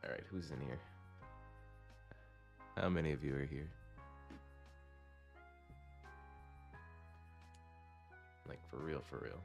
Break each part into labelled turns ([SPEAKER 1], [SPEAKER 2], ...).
[SPEAKER 1] All right, who's in here? How many of you are here? Like for real, for real.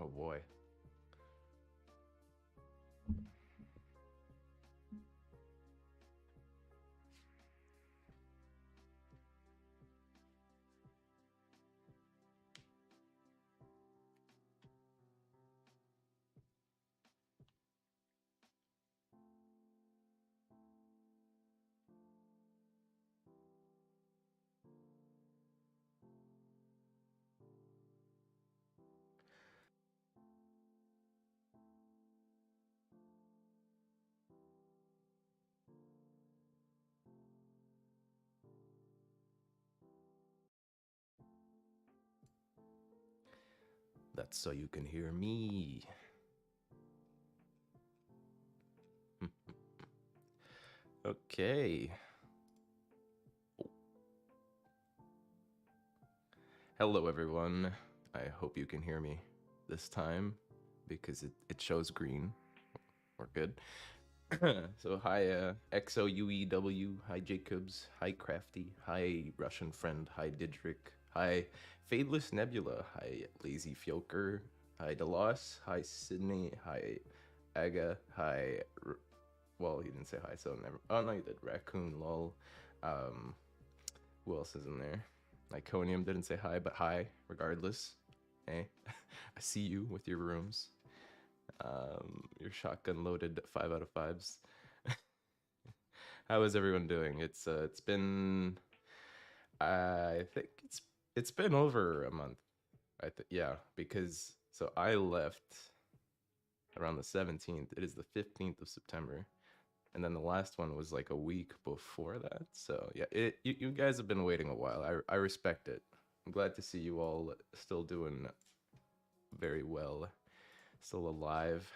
[SPEAKER 1] Oh boy. That's so you can hear me. Okay. Hello, everyone. I hope you can hear me this time because it shows green. We're good. So, hi, XOUEW. Hi, Jacobs. Hi, Crafty. Hi, Russian Friend. Hi, Didrik. Hi, Fadeless Nebula. Hi, Lazy Fioker. Hi, Delos. Hi, Sydney. Hi, Aga. Hi, well, he didn't say hi, so never. Oh, no, he did. Raccoon, lol. Who else is in there? Iconium didn't say hi, but hi, regardless. Hey, I see you with your rooms. Your shotgun loaded 5 out of 5s. How is everyone doing? It's been, I think it's been over a month. Yeah, because so I left around the 17th. It is the 15th of September. And then the last one was like a week before that. So yeah, you guys have been waiting a while. I respect it. I'm glad to see you all still doing very well, still alive.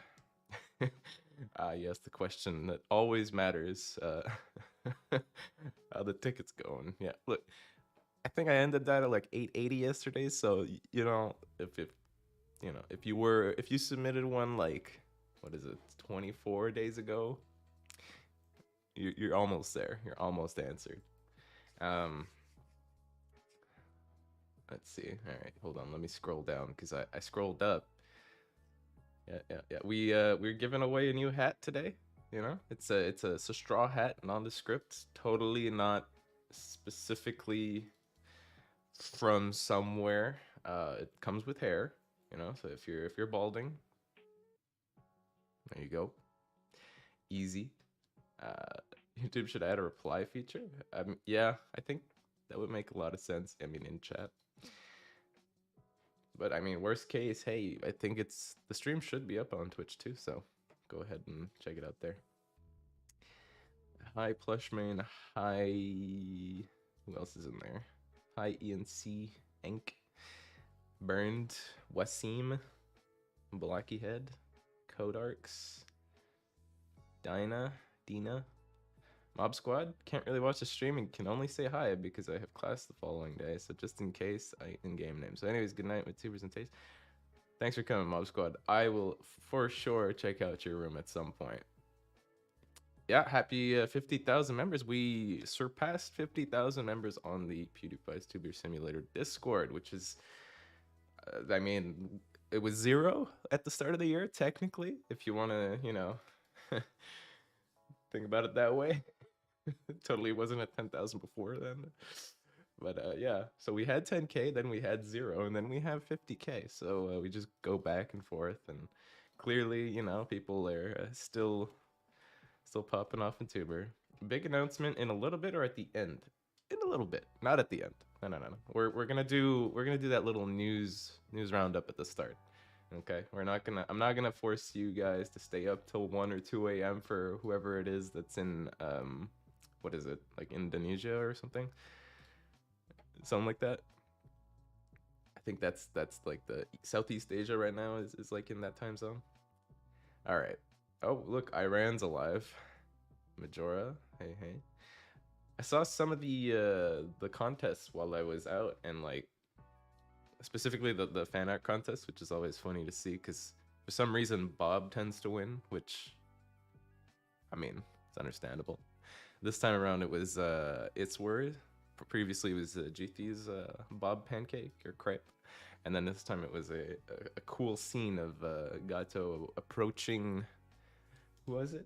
[SPEAKER 1] Yes, the question that always matters. How the tickets going? Yeah, look, I think I ended that at like 880 yesterday. So you know, if you submitted one like what is it, 24 days ago, you're almost there. You're almost answered. Um, let's see. All right, hold on. Let me scroll down because I scrolled up. Yeah. We're giving away a new hat today. You know, it's a straw hat, nondescript, totally not specifically from somewhere. It comes with hair. You know, so if you're balding, there you go. Easy. Uh, YouTube should add a reply feature. Yeah, I think that would make a lot of sense. I mean, in chat. But I mean, worst case, hey, I think the stream should be up on Twitch too, so go ahead and check it out there. Hi, Plushman. Hi, who else is in there? Hi, ENC, Enk, Burned, Wasim, Blackyhead, Codarks, Dina, Mob Squad. Can't really watch the stream and can only say hi because I have class the following day. So just in case, in-game name. So anyways, good night with tubers and taste. Thanks for coming, Mob Squad. I will for sure check out your room at some point. Yeah, happy 50,000 members. We surpassed 50,000 members on the PewDiePie's Tuber Simulator Discord, which is, I mean, it was 0 at the start of the year, technically, if you want to, you know, think about it that way. Totally wasn't at 10,000 before then. But yeah, so we had 10K, then we had 0, and then we have 50K. So we just go back and forth, and clearly, you know, people are still popping off in Tuber. Big announcement in a little bit or at the end? In a little bit, not at the end. No. We're gonna do that little news roundup at the start. Okay, I'm not gonna force you guys to stay up till 1 or 2 a.m. for whoever it is that's in what is it, like Indonesia or something like that. I think that's like the Southeast Asia right now is like in that time zone. All right. Oh, look, Iran's alive. Majora, hey. I saw some of the contests while I was out, and like specifically the fan art contest, which is always funny to see because for some reason Bob tends to win, which I mean it's understandable. This time around it was It's Word. Previously it was GT's Bob Pancake or Crepe. And then this time it was a cool scene of Gato approaching. Who was it?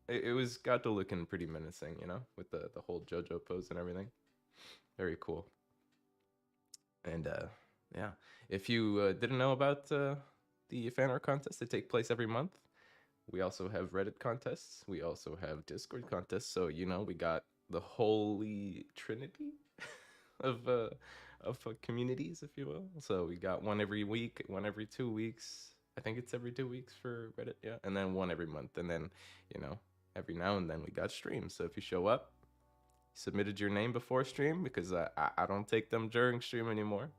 [SPEAKER 1] It was Gato looking pretty menacing, you know, with the whole JoJo pose and everything. Very cool. And yeah, if you didn't know about the fan art contests, they take place every month. We also have Reddit contests. We also have Discord contests. So you know, we got the holy trinity of communities, if you will. So we got one every week, one every 2 weeks. I think it's every 2 weeks for Reddit, yeah, and then one every month, and then you know, every now and then we got streams. So if you show up, submitted your name before stream, because I don't take them during stream anymore.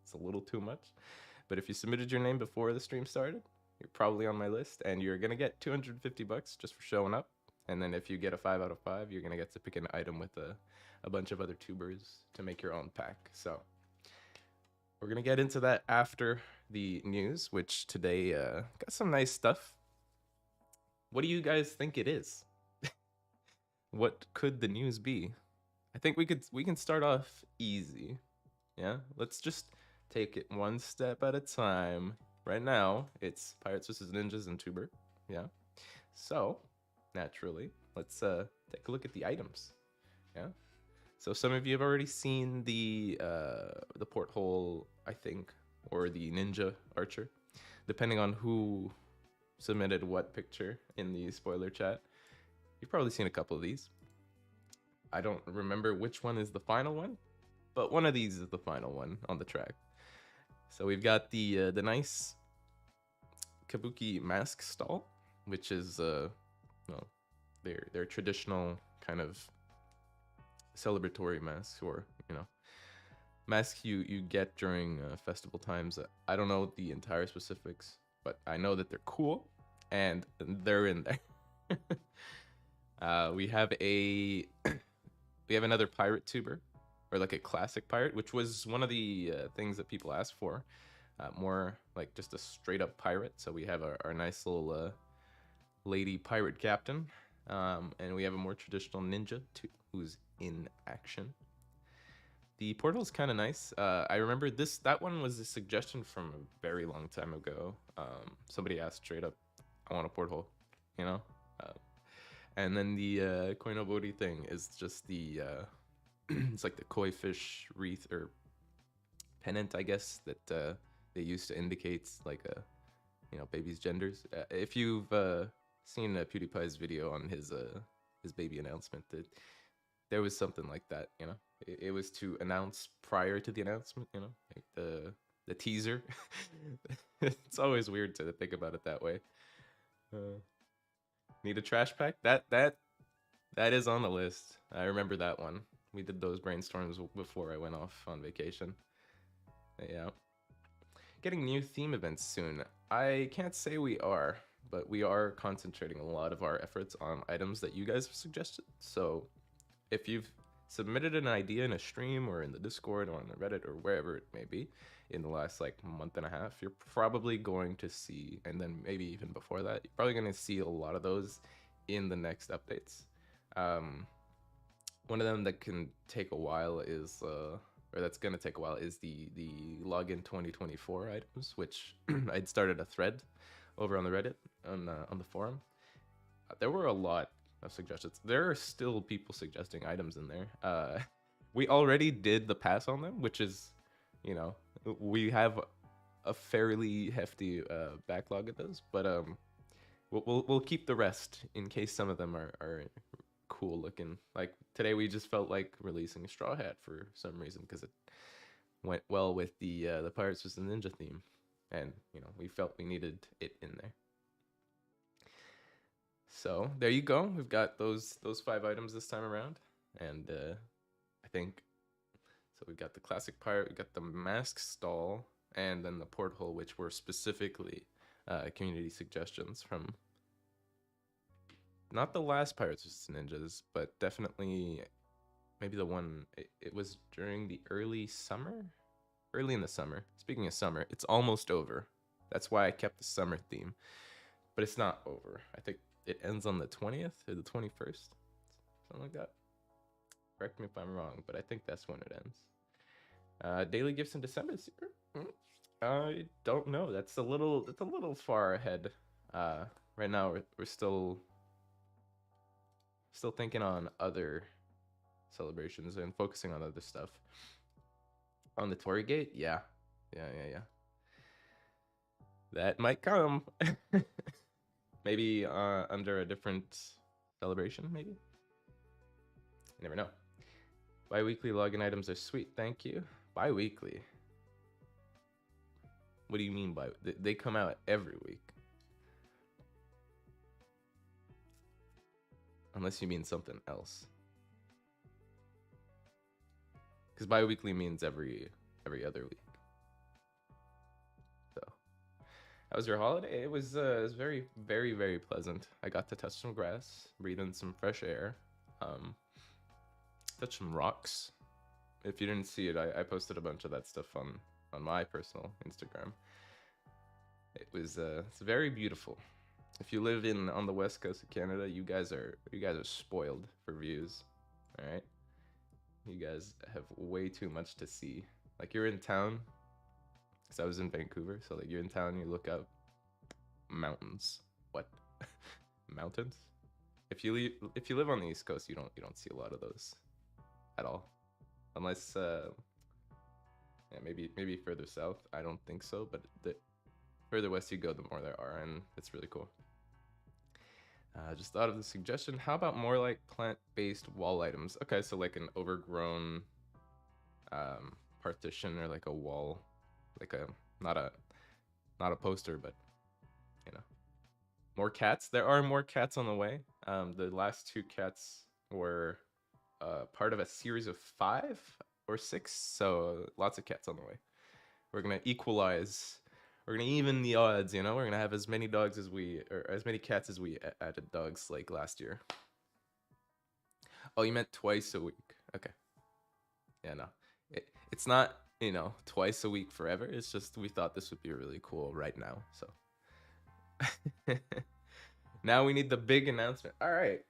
[SPEAKER 1] It's a little too much. But if you submitted your name before the stream started, you're probably on my list, and you're gonna get $250 just for showing up. And then if you get a 5 out of 5, you're gonna get to pick an item with a bunch of other tubers to make your own pack. So we're gonna get into that after the news, which today got some nice stuff. What do you guys think it is? What could the news be? I think we can start off easy. Yeah, let's just take it one step at a time. Right now, it's Pirates vs. Ninjas and Tuber. Yeah. So, naturally, let's take a look at the items. Yeah. So some of you have already seen the porthole, I think, or the ninja archer, depending on who submitted what picture in the spoiler chat. You've probably seen a couple of these. I don't remember which one is the final one, but one of these is the final one on the track. So we've got the nice kabuki mask stall, which is well, their traditional kind of celebratory masks, or you know, masks you get during festival times. I don't know the entire specifics, but I know that they're cool and they're in there. We have a we have another pirate tuber, or like a classic pirate, which was one of the things that people asked for. More like just a straight up pirate. So we have our nice little lady pirate captain, and we have a more traditional ninja who's in action. The portal is kind of nice. I remember that one was a suggestion from a very long time ago. Somebody asked straight up, "I want a porthole," you know. And then the koinobori thing is just the it's like the koi fish wreath or pennant, I guess, that they use to indicate like a baby's genders. If you've seen PewDiePie's video on his baby announcement, that there was something like that, you know. It was to announce prior to the announcement, you know, like the teaser. It's always weird to think about it that way. Need a trash pack? That is on the list. I remember that one. We did those brainstorms before I went off on vacation. Yeah. Getting new theme events soon. I can't say we are, but we are concentrating a lot of our efforts on items that you guys have suggested. So if you've submitted an idea in a stream or in the Discord or on the Reddit or wherever it may be in the last like month and a half, you're probably going to see, and then maybe even before that, you're probably going to see a lot of those in the next updates. One of them that can take a while is or that's gonna take a while is the login 2024 items, which I'd started a thread over on the Reddit on the forum. There were a lot of suggestions. There are still people suggesting items in there. We already did the pass on them, which is, you know, we have a fairly hefty backlog of those, but we'll keep the rest in case some of them are cool looking. Like today we just felt like releasing a straw hat for some reason because it went well with the Pirates vs. Ninja theme, and you know, we felt we needed it in there. So there you go. We've got those 5 items this time around, and I think so. We've got the classic pirate, we got the mask stall, and then the porthole, which were specifically community suggestions from not the last Pirates vs. Ninjas, but definitely maybe the one. It was during the early in the summer. Speaking of summer, it's almost over. That's why I kept the summer theme, but it's not over. I think it ends on the 20th or the 21st, something like that. Correct me if I'm wrong, but I think that's when it ends. Daily gifts in December this year. Mm, I don't know. That's a little far ahead. Right now we're still thinking on other celebrations and focusing on other stuff. On the Tory Gate, yeah, yeah. That might come. Maybe under a different celebration. Maybe you never know. Bi-weekly login items are sweet. Thank you. Bi-weekly. What do you mean by they come out every week? Unless you mean something else. Because bi-weekly means every other week. So, how was your holiday? It was very very pleasant. I got to touch some grass, breathe in some fresh air, touch some rocks. If you didn't see it, I posted a bunch of that stuff on my personal Instagram. It's very beautiful. If you live on the west coast of Canada, you guys are spoiled for views. All right, you guys have way too much to see. Like you're in town, because I was in Vancouver, so like you're in town, you look up mountains. What? Mountains? If you live on the East Coast, you don't see a lot of those at all, unless yeah, maybe further south. I don't think so, but the further west you go, the more there are, and it's really cool. Just thought of the suggestion. How about more like plant-based wall items? Okay, so like an overgrown partition or like a wall, like a not a poster, but you know, more cats. There are more cats on the way. The last two cats were part of a series of 5 or 6, so lots of cats on the way. We're gonna equalize. We're gonna even the odds, you know. We're gonna have as many dogs or as many cats as we added dogs like last year. Oh, you meant twice a week? Okay. Yeah, no, it's not twice a week forever. It's just we thought this would be really cool right now. So now we need the big announcement. All right.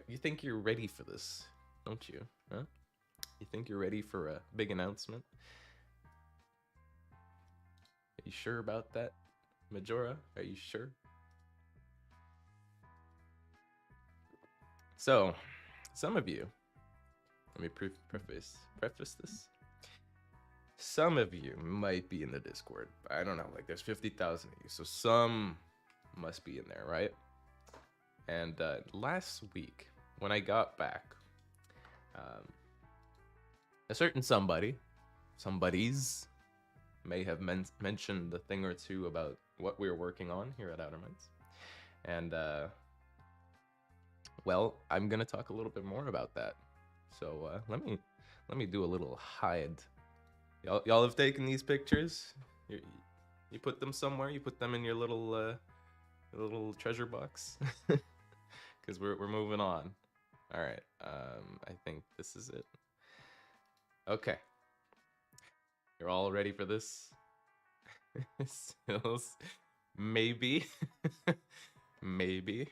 [SPEAKER 1] You think you're ready for this, don't you? Huh? You think you're ready for a big announcement? Are you sure about that, Majora? Are you sure? So, some of you, let me preface this. Some of you might be in the Discord. I don't know, like there's 50,000 of you, so some must be in there, right? And last week, when I got back, a certain somebodies may have mentioned a thing or two about what we were working on here at Outerminds. And well, I'm gonna talk a little bit more about that. So let me do a little hide. Y'all have taken these pictures. You put them somewhere. You put them in your little treasure box. Because we're moving on. All right. I think this is it. Okay. You're all ready for this? Maybe. Maybe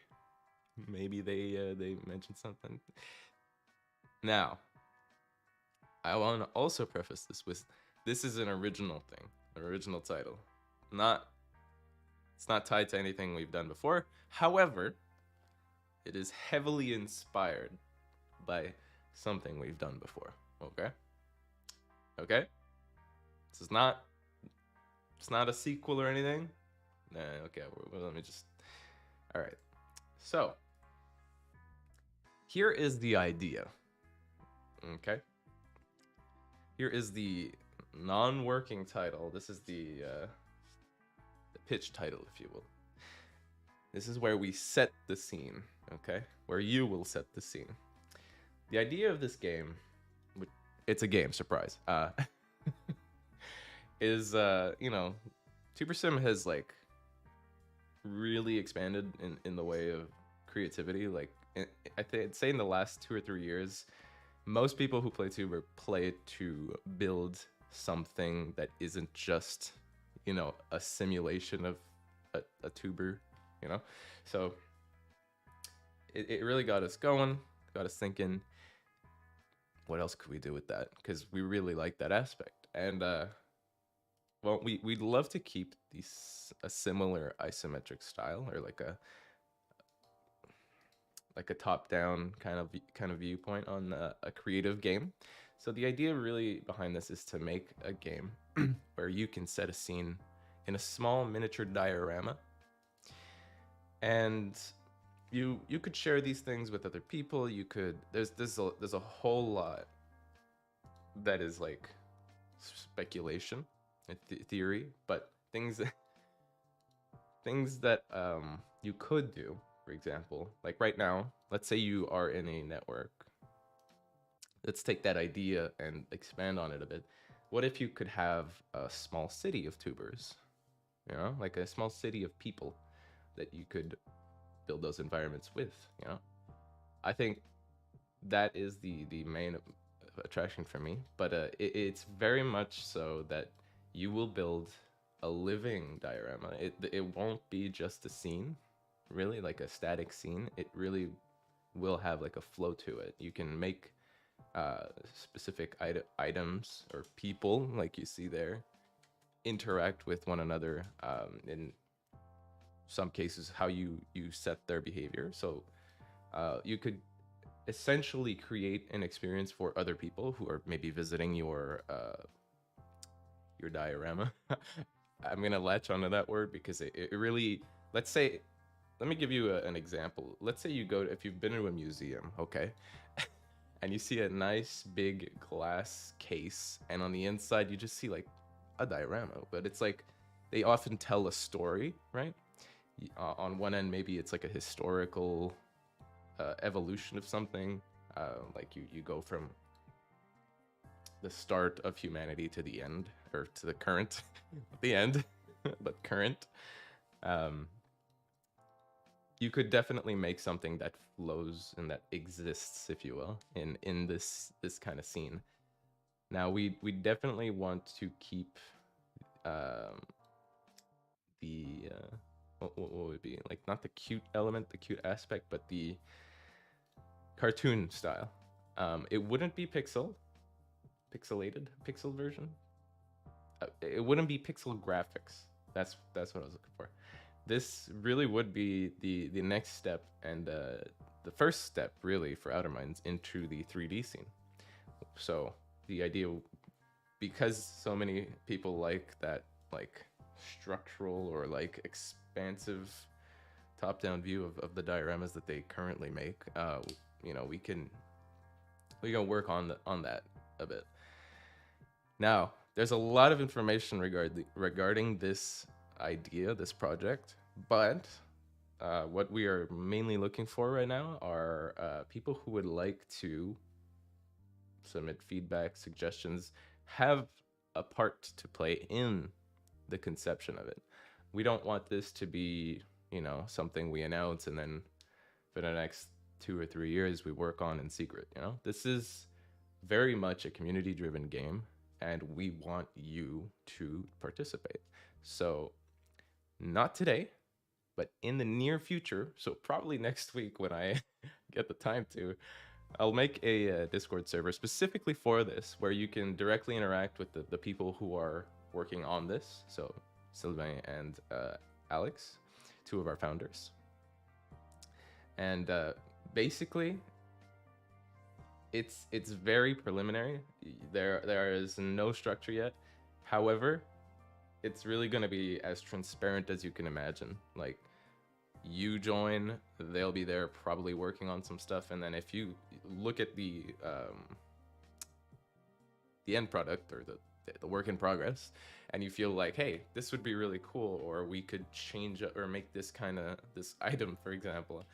[SPEAKER 1] they mentioned something. Now, I want to also preface this with this is an original thing, an original title. It's not tied to anything we've done before. However, it is heavily inspired by something we've done before. Okay? It's not a sequel or anything. Nah, okay, well, let me just. All right. So, here is the idea. Okay? Here is the non-working title. This is the pitch title, if you will. This is where we set the scene, okay? Where you will set the scene. The idea of this game, it's a game, surprise, is, Super Sim has, like, really expanded in the way of creativity. Like, I'd say in the last 2 or 3 years, most people who play Tuber play to build something that isn't just, a simulation of a tuber, So it really got us going, got us thinking, what else could we do with that? Because we really like that aspect. And well, we'd love to keep these a similar isometric style, or like a top down kind of viewpoint on a creative game. So the idea really behind this is to make a game where you can set a scene in a small miniature diorama, and you could share these things with other people. You could there's a whole lot that is like speculation and theory, but things that you could do. For example, like right now, let's say you are in a network. Let's take that idea and expand on it a bit. What if you could have a small city of tubers? You know, like a small city of people that you could build those environments with. You know, I think that is the main attraction for me. But it's very much so that you will build a living diorama. It won't be just a scene, really, like a static scene. It really will have like a flow to it. You can make specific items or people, like you see there, interact with one another. In some cases, how you set their behavior. So you could essentially create an experience for other people who are maybe visiting your diorama. I'm gonna latch onto that word because it really. Let's say, let me give you an example. Let's say you go if you've been to a museum, okay, and you see a nice big glass case, and on the inside you just see like a diorama, but it's like they often tell a story, right? On one end, maybe it's like a historical evolution of something. Like you go from the start of humanity to the end, or to the current, the end, but current. Um, you could definitely make something that flows and that exists, if you will, in this kind of scene. Now we definitely want to keep um, the what would it be like, not the cute element, the cute aspect, but the cartoon style. It wouldn't be pixelated, pixel version. It wouldn't be pixel graphics. That's what I was looking for. This really would be the next step, and the first step really for Outerminds into the 3D scene. So the idea, because so many people like that, like structural or like expansive top-down view of the dioramas that they currently make, we can work on that a bit. Now, there's a lot of information regarding this idea, this project, but what we are mainly looking for right now are people who would like to submit feedback, suggestions, have a part to play in the conception of it. We don't want this to be, something we announce and then for the next 2 or 3 years we work on in secret. This is very much a community driven game, and we want you to participate. So, not today, but in the near future, so probably next week when I get the time to, I'll make a Discord server specifically for this, where you can directly interact with the people who are working on this. So, Sylvain and Alex, two of our founders. And basically, it's very preliminary. There is no structure yet. However, it's really going to be as transparent as you can imagine. Like, you join, they'll be there probably working on some stuff, and then if you look at the end product, or the work in progress, and you feel like, hey, this would be really cool, or we could change it or make this item, for example,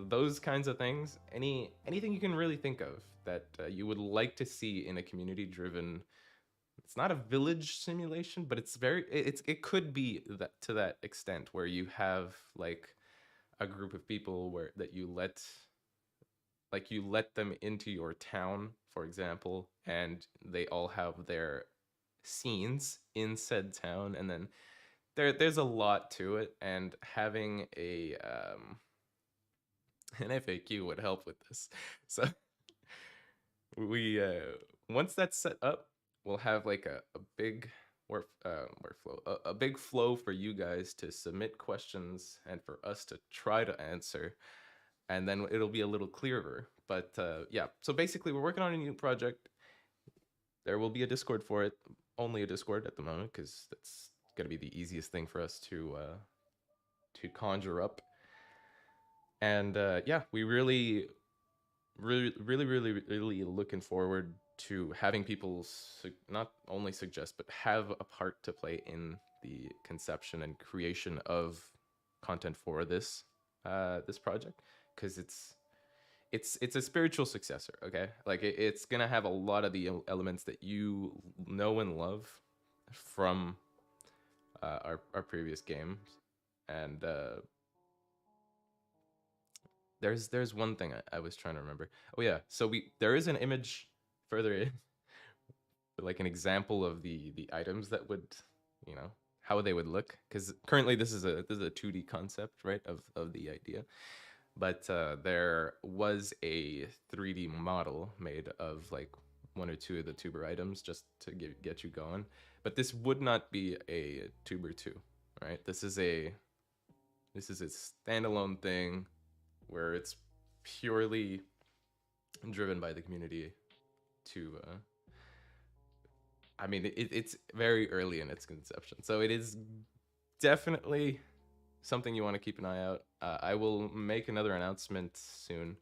[SPEAKER 1] those kinds of things, anything you can really think of that you would like to see in a community driven, it's not a village simulation, but it could be that, to that extent, where you have like a group of people that you let them into your town, for example, and they all have their scenes in said town, and then there's a lot to it, and having an FAQ would help with this. So we once that's set up, we'll have like a big workflow, a big flow for you guys to submit questions and for us to try to answer, and then it'll be a little clearer. But yeah, so basically, we're working on a new project. There will be a Discord for it, only a Discord at the moment, because that's gonna be the easiest thing for us to conjure up. And yeah, we really looking forward to having people not only suggest but have a part to play in the conception and creation of content for this project, because it's a spiritual successor. Okay, like it's gonna have a lot of the elements that you know and love from our previous games. And there's one thing I was trying to remember. Oh yeah, so there is an image further in, like an example of the items that would, you know, how they would look. Because currently this is a 2D concept, right, of the idea. But there was a 3D model made of like one or two of the tuber items just to get you going. But this would not be a tuber 2, right? This is a standalone thing where it's purely driven by the community to I mean, it's very early in its conception, so it is definitely something you want to keep an eye out. I will make another announcement soon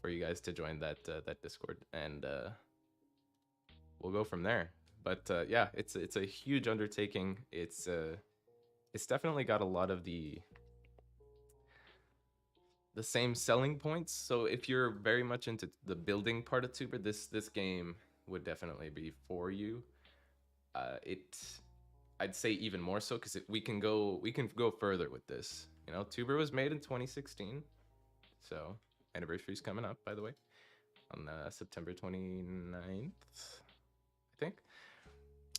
[SPEAKER 1] for you guys to join that Discord, and we'll go from there. But yeah, it's a huge undertaking. It's definitely got a lot of the same selling points. So if you're very much into the building part of Tuber, this game would definitely be for you. I'd say even more so, because we can go further with this. You know, Tuber was made in 2016, so anniversary's coming up, by the way, on September 29th, I think.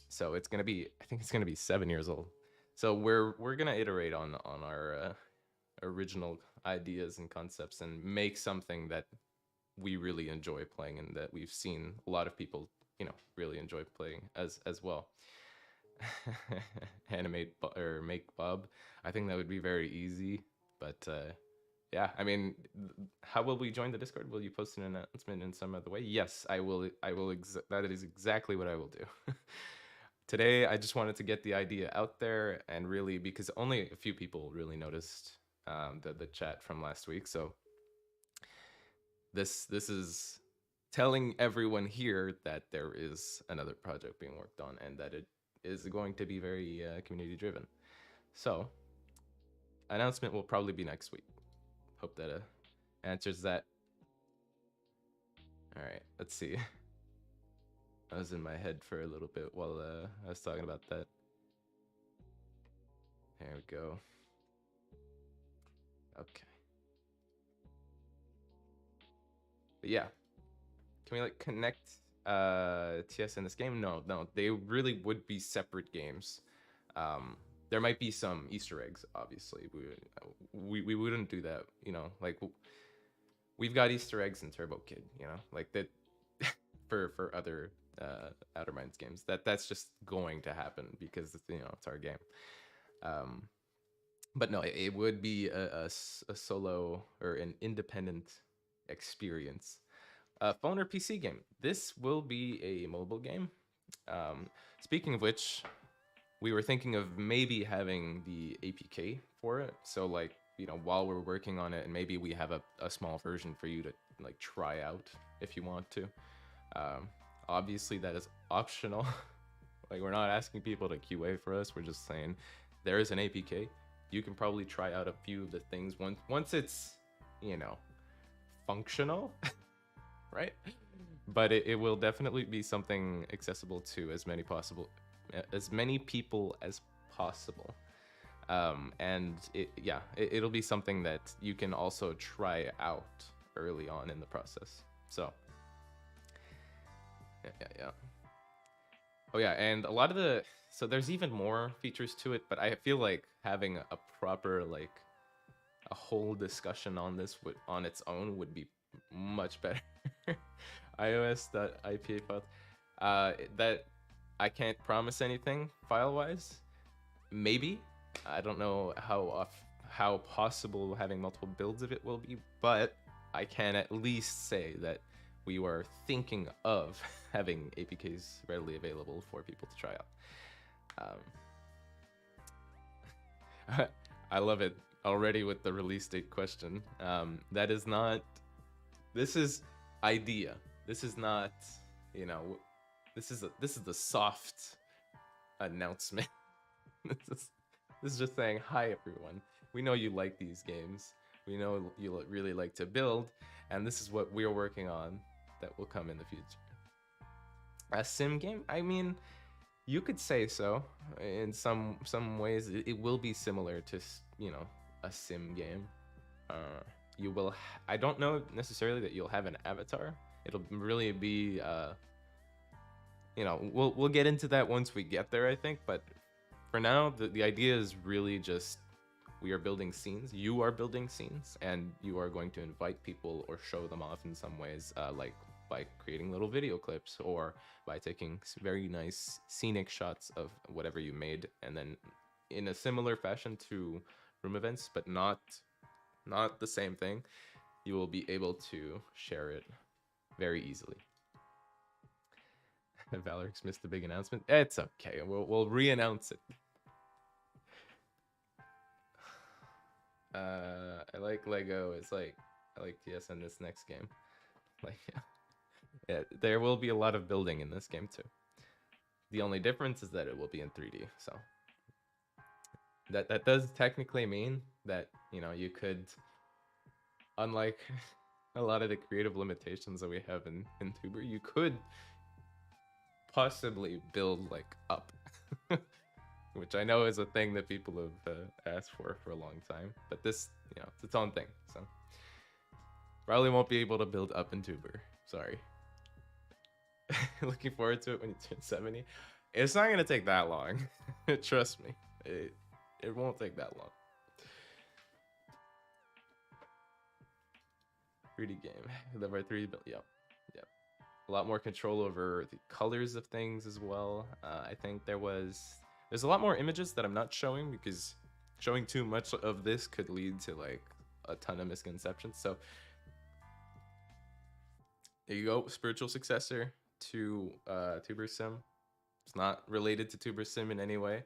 [SPEAKER 1] So it's gonna be, I think it's gonna be 7 years old. So we're gonna iterate on our original ideas and concepts and make something that we really enjoy playing and that we've seen a lot of people, you know, really enjoy playing as well. Animate or make Bob. I think that would be very easy, but yeah, I mean, how will we join the Discord? Will you post an announcement in some other way? Yes, I will. That is exactly what I will do. Today, I just wanted to get the idea out there, and really, because only a few people really noticed the chat from last week, so this is telling everyone here that there is another project being worked on and that it is going to be very community driven. So announcement will probably be next week. Hope that answers that. All right, let's see. I was in my head for a little bit while I was talking about that. There we go. Okay. But yeah, can we like connect TS in this game? No, they really would be separate games. There might be some Easter eggs, obviously. We wouldn't do that, you know. Like we've got Easter eggs in Turbo Kid, you know, like that for other Outerminds games. That's just going to happen because, you know, it's our game. But no, it would be a solo or an independent experience. Phone or PC game. This will be a mobile game. Speaking of which, we were thinking of maybe having the APK for it. So like, you know, while we're working on it, and maybe we have a small version for you to like try out if you want to. Obviously that is optional. Like, we're not asking people to QA for us. We're just saying there is an APK. You can probably try out a few of the things once it's, you know, functional, right? But it will definitely be something accessible to as many people as possible. And it'll be something that you can also try out early on in the process. So yeah. Oh yeah, and a lot of so there's even more features to it, but I feel like having a proper, like, a whole discussion on this on its own would be much better. iOS.ipa files. That I can't promise anything file-wise. Maybe. I don't know how possible having multiple builds of it will be, but I can at least say that we were thinking of having APKs readily available for people to try out. I love it already with the release date question. That is not. This is idea. This is not. You know, this is the soft announcement. this is just saying, hi everyone. We know you like these games. We know you really like to build, and this is what we're working on that will come in the future. A sim game? I mean, you could say so. In some ways, it will be similar to, you know, a sim game. You will. I don't know necessarily that you'll have an avatar. It'll really be. You know, we'll get into that once we get there, I think. But for now, the idea is really just we are building scenes. You are building scenes, and you are going to invite people or show them off in some ways, like by creating little video clips or by taking very nice scenic shots of whatever you made, and then in a similar fashion to room events, but not the same thing, you will be able to share it very easily. Valorix missed the big announcement. It's okay. We'll re-announce it. I like Lego. It's like I like TS in this next game. Like, yeah, there will be a lot of building in this game too. The only difference is that it will be in 3D. So that does technically mean that, you know, you could, unlike a lot of the creative limitations that we have in Tuber, you could possibly build like up. Which I know is a thing that people have asked for a long time, but this, you know, it's its own thing. So probably won't be able to build up in Tuber. Sorry. Looking forward to it when you turn 70. It's not gonna take that long. Trust me, it won't take that long. 3D game. Live our 3D build. Yep. A lot more control over the colors of things as well. I think there's a lot more images that I'm not showing because showing too much of this could lead to like a ton of misconceptions. So there you go, spiritual successor to Tuber Sim. It's not related to Tuber Sim in any way.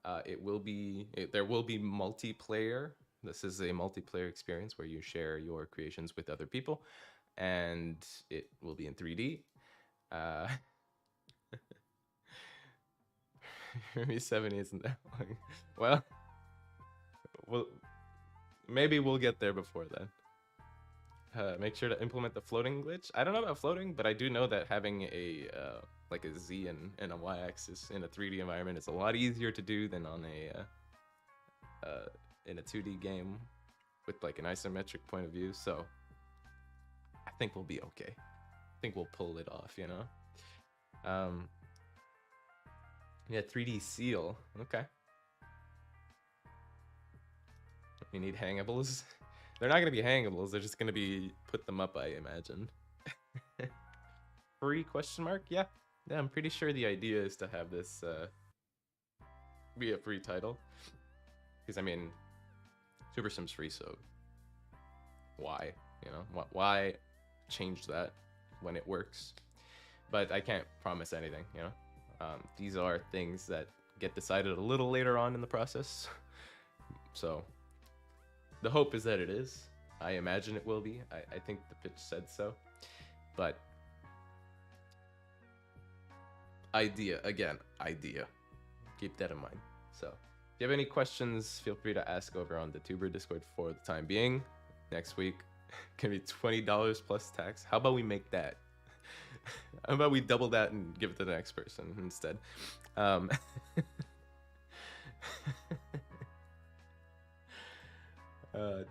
[SPEAKER 1] There will be multiplayer. This is a multiplayer experience where you share your creations with other people, and it will be in 3D. Maybe 70 isn't that long. Well, maybe we'll get there before then. Make sure to implement the floating glitch. I don't know about floating, but I do know that having a like a Z and a Y axis in a 3D environment is a lot easier to do than on a in a 2D game with like an isometric point of view. So I think we'll be okay. I think we'll pull it off, you know. Yeah, 3D seal. Okay. We need hangables. They're not gonna be hangables. They're just gonna be put them up, I imagine. Free question mark? Yeah. I'm pretty sure the idea is to have this be a free title. Because I mean, Super Sim's free, so why? You know, why change that when it works? But I can't promise anything, you know. These are things that get decided a little later on in the process. So the hope is that it is. I imagine it will be. I think the pitch said so. But idea. Keep that in mind. So if you have any questions, feel free to ask over on the Tuber Discord for the time being. Next week can be $20 plus tax. How about we make that? How about we double that and give it to the next person instead?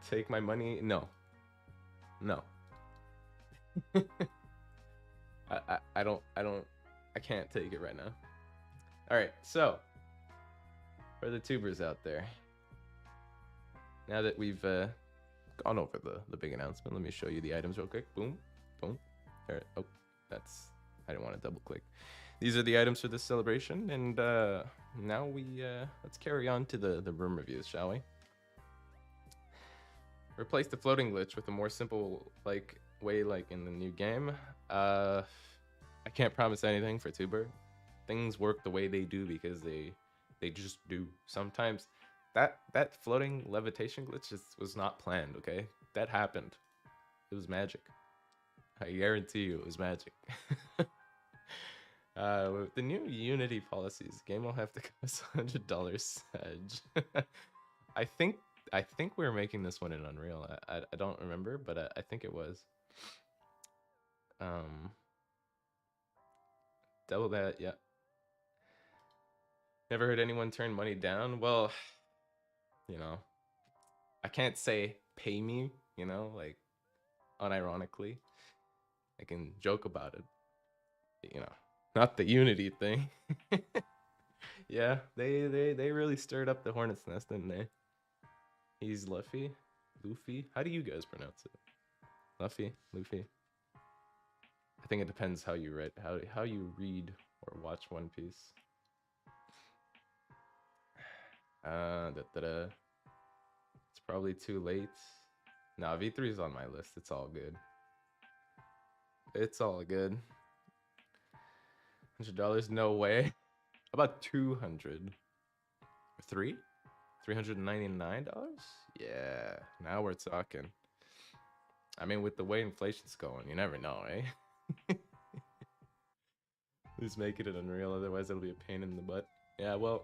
[SPEAKER 1] Take my money? No. I can't take it right now. All right, so for the tubers out there, now that we've gone over the big announcement, let me show you the items real quick. Boom, boom. There. Oh, I didn't want to double click. these are the items for this celebration, and now we let's carry on to the room reviews, shall we? Replace the floating glitch with a more simple way like in the new game. I can't promise anything for Tuber. Things work the way they do because they just do. Sometimes that floating levitation glitch was not planned, okay? That happened. It was magic. I guarantee you it was magic. With the new Unity policies, game will have to cost $100 Sag. I think I think we were making this one in Unreal. I don't remember, but I think it was. Double that, yeah. Never heard anyone turn money down. Well, you know, I can't say pay me, you know, like unironically. I can joke about it. You know, not the Unity thing. Yeah, they really stirred up the hornet's nest, didn't they? He's Luffy. Luffy? How do you guys pronounce it? Luffy? Luffy? I think it depends how you read how you read or watch One Piece. It's probably too late. Nah, V3 is on my list. It's all good. It's all good. $100? No way. How about 200? $399? Yeah, now we're talking. I mean, with the way inflation's going, you never know, eh? Just make it an Unreal, otherwise it'll be a pain in the butt. Yeah, well,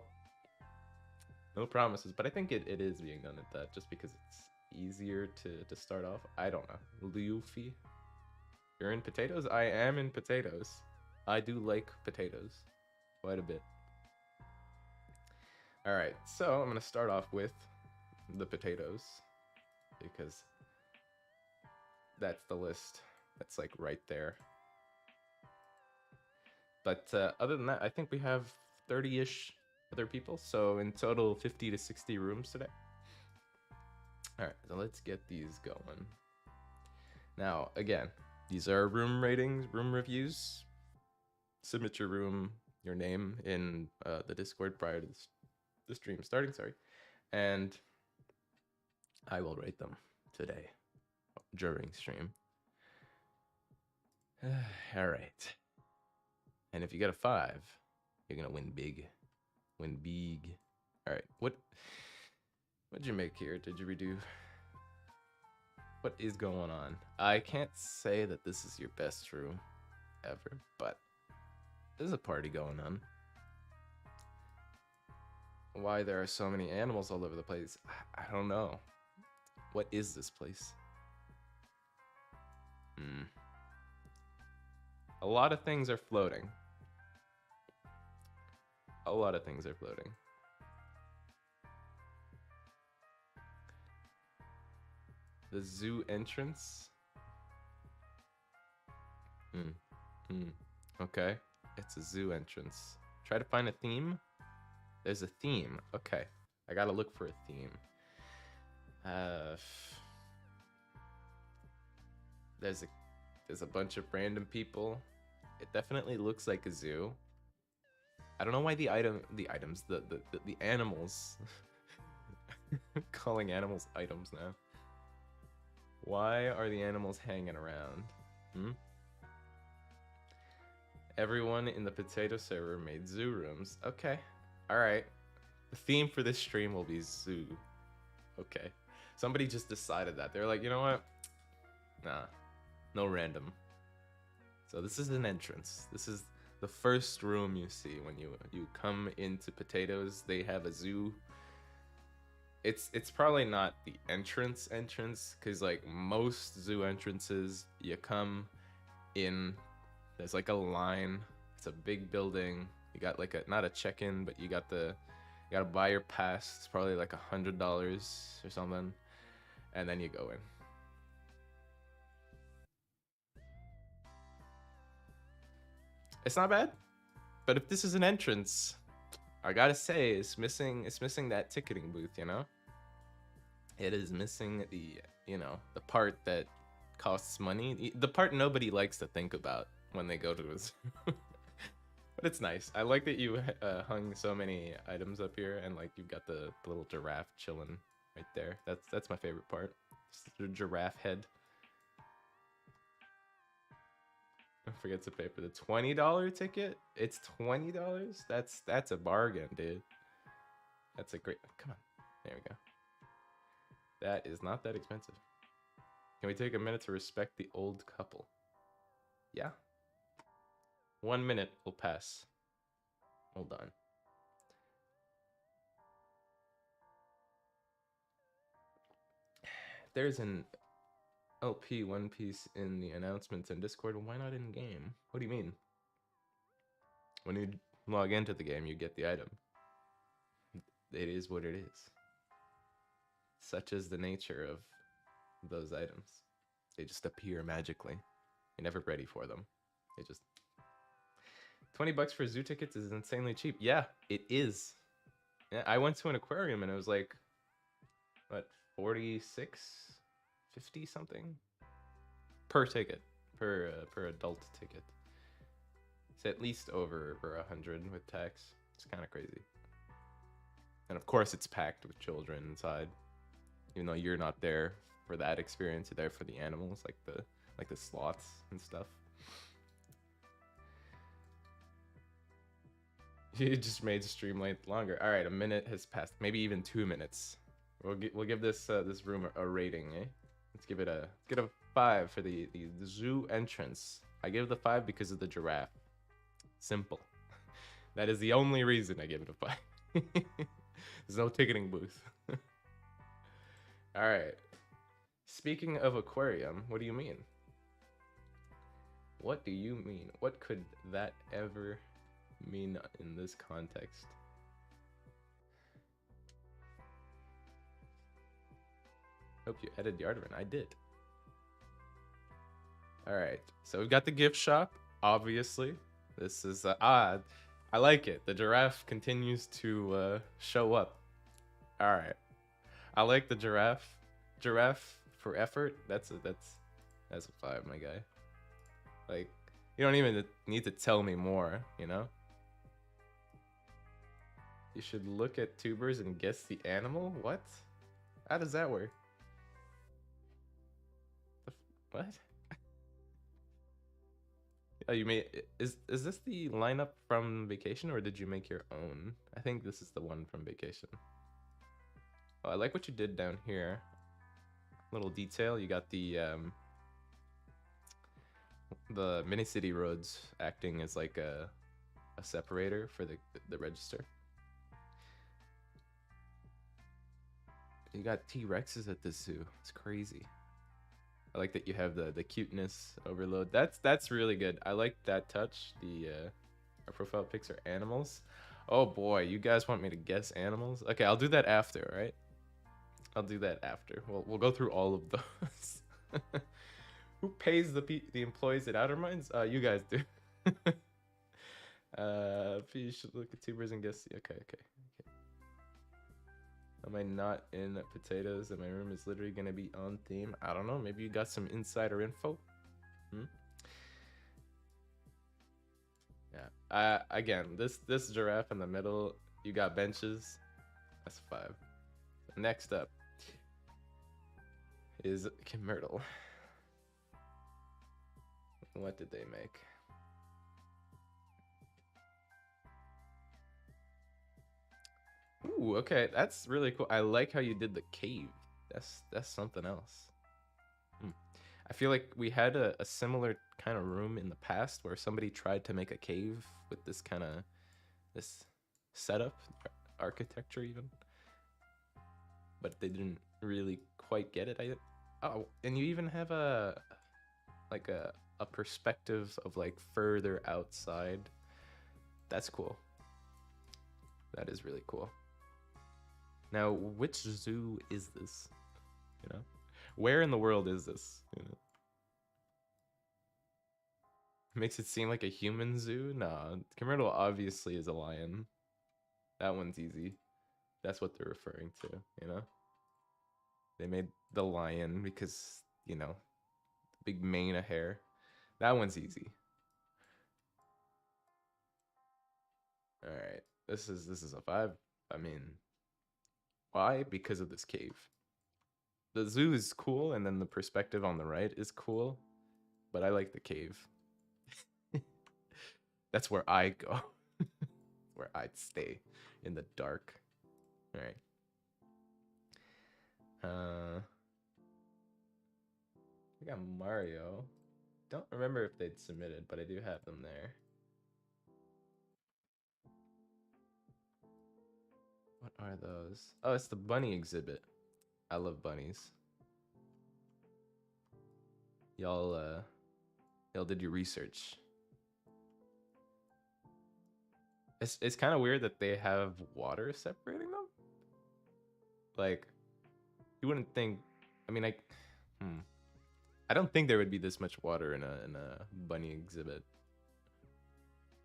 [SPEAKER 1] no promises, but I think it is being done at that, just because it's easier to start off. I don't know. Luffy? You're in potatoes? I am in potatoes. I do like potatoes quite a bit. Alright, so I'm going to start off with the potatoes, because that's the list. That's like right there. But other than that, I think we have 30-ish other people. So in total, 50 to 60 rooms today. All right, so let's get these going. Now, again, these are room ratings, room reviews. Submit your room, your name in the Discord prior to the stream starting, sorry. And I will rate them today during stream. All right. And if you get a 5, you're gonna win big. Win big. Alright, what'd you make here? Did you redo? What is going on? I can't say that this is your best room ever, but there's a party going on. Why there are so many animals all over the place, I don't know. What is this place? A lot of things are floating. A lot of things are floating. The zoo entrance. Okay. It's a zoo entrance. Try to find a theme. There's a theme. Okay. I gotta look for a theme. There's a bunch of random people. It definitely looks like a zoo. I don't know why the animals calling animals items now. Why are the animals hanging around? Everyone in the potato server made zoo rooms. Okay. Alright. The theme for this stream will be zoo. Okay. Somebody just decided that. They're like, you know what? Nah. No random. So this is an entrance. This is the first room you see when you come into potatoes. They have a zoo. It's probably not the entrance because like most zoo entrances, you come in, there's like a line. It's a big building. You got like not a check-in, but you gotta buy your pass. It's probably like $100 or something, and then you go in. It's not bad, but if this is an entrance, I gotta say it's missing that ticketing booth, you know? It is missing the, you know, the part that costs money, the part nobody likes to think about when they go to a zoo. But it's nice. I like that you hung so many items up here, and like you've got the little giraffe chilling right there. That's my favorite part. Just the giraffe head. Don't forget to pay for the $20 ticket. It's $20. That's a bargain, dude. That's a great. Come on, there we go. That is not that expensive. Can we take a minute to respect the old couple? Yeah. 1 minute will pass. Hold on. There's an LP One Piece in the announcements in Discord. Why not in game? What do you mean? When you log into the game, you get the item. It is what it is. Such is the nature of those items. They just appear magically. You're never ready for them. They just 20 bucks for zoo tickets is insanely cheap. Yeah, it is. Yeah, I went to an aquarium and it was like what, 46, 50 something per ticket, per adult ticket. It's at least over 100 with tax. It's kind of crazy. And of course it's packed with children inside. Even though you're not there for that experience, you're there for the animals, like the sloths and stuff. You just made the stream length longer. All right, a minute has passed, maybe even 2 minutes. We'll give this this room a rating, eh? Let's give it a 5 for the zoo entrance. I give the 5 because of the giraffe. Simple. That is the only reason I give it a 5. There's no ticketing booth. All right. Speaking of aquarium, what do you mean? What do you mean? What could that ever mean in this context? Hope you edited Yarderman. I did. All right. So we've got the gift shop, obviously. This is I like it. The giraffe continues to show up. All right. I like the giraffe. Giraffe for effort. That's a 5, my guy. Like, you don't even need to tell me more, you know? You should look at tubers and guess the animal? What? How does that work? What? Oh, you made is this the lineup from Vacation, or did you make your own? I think this is the one from Vacation. Oh, I like what you did down here. Little detail. You got the mini city roads acting as like a separator for the register. You got T-Rexes at the zoo. It's crazy. I like that you have the cuteness overload. That's really good. I like that touch. The our profile pics are animals. Oh boy, you guys want me to guess animals? Okay, I'll do that after, right? I'll do that after. We'll go through all of those. Who pays the employees at Outerminds? You guys do. You should look at tubers and guess. Okay. Am I not in potatoes and my room is literally gonna be on theme? I don't know. Maybe you got some insider info. Yeah. Again, this giraffe in the middle. You got benches. That's 5. Next up is Kim Myrtle. What did they make? Ooh, okay, that's really cool. I like how you did the cave. That's something else. I feel like we had a similar kind of room in the past where somebody tried to make a cave with this kind of this setup, architecture even, but they didn't really quite get it. Oh, and you even have a perspective of like further outside. That's cool. That is really cool. Now, which zoo is this? You know, where in the world is this? You know, makes it seem like a human zoo. Nah, Commercial obviously is a lion. That one's easy. That's what they're referring to. You know, they made the lion because, you know, big mane of hair. That one's easy. All right. This is a 5. I mean, why? Because of this cave. The zoo is cool, and then the perspective on the right is cool, but I like the cave. That's where I go. Where I'd stay in the dark. All right. I got Mario. Don't remember if they'd submitted, but I do have them there. What are those? Oh, it's the bunny exhibit. I love bunnies. Y'all did your research. It's kind of weird that they have water separating them. Like, you wouldn't think. I mean, I don't think there would be this much water in a bunny exhibit.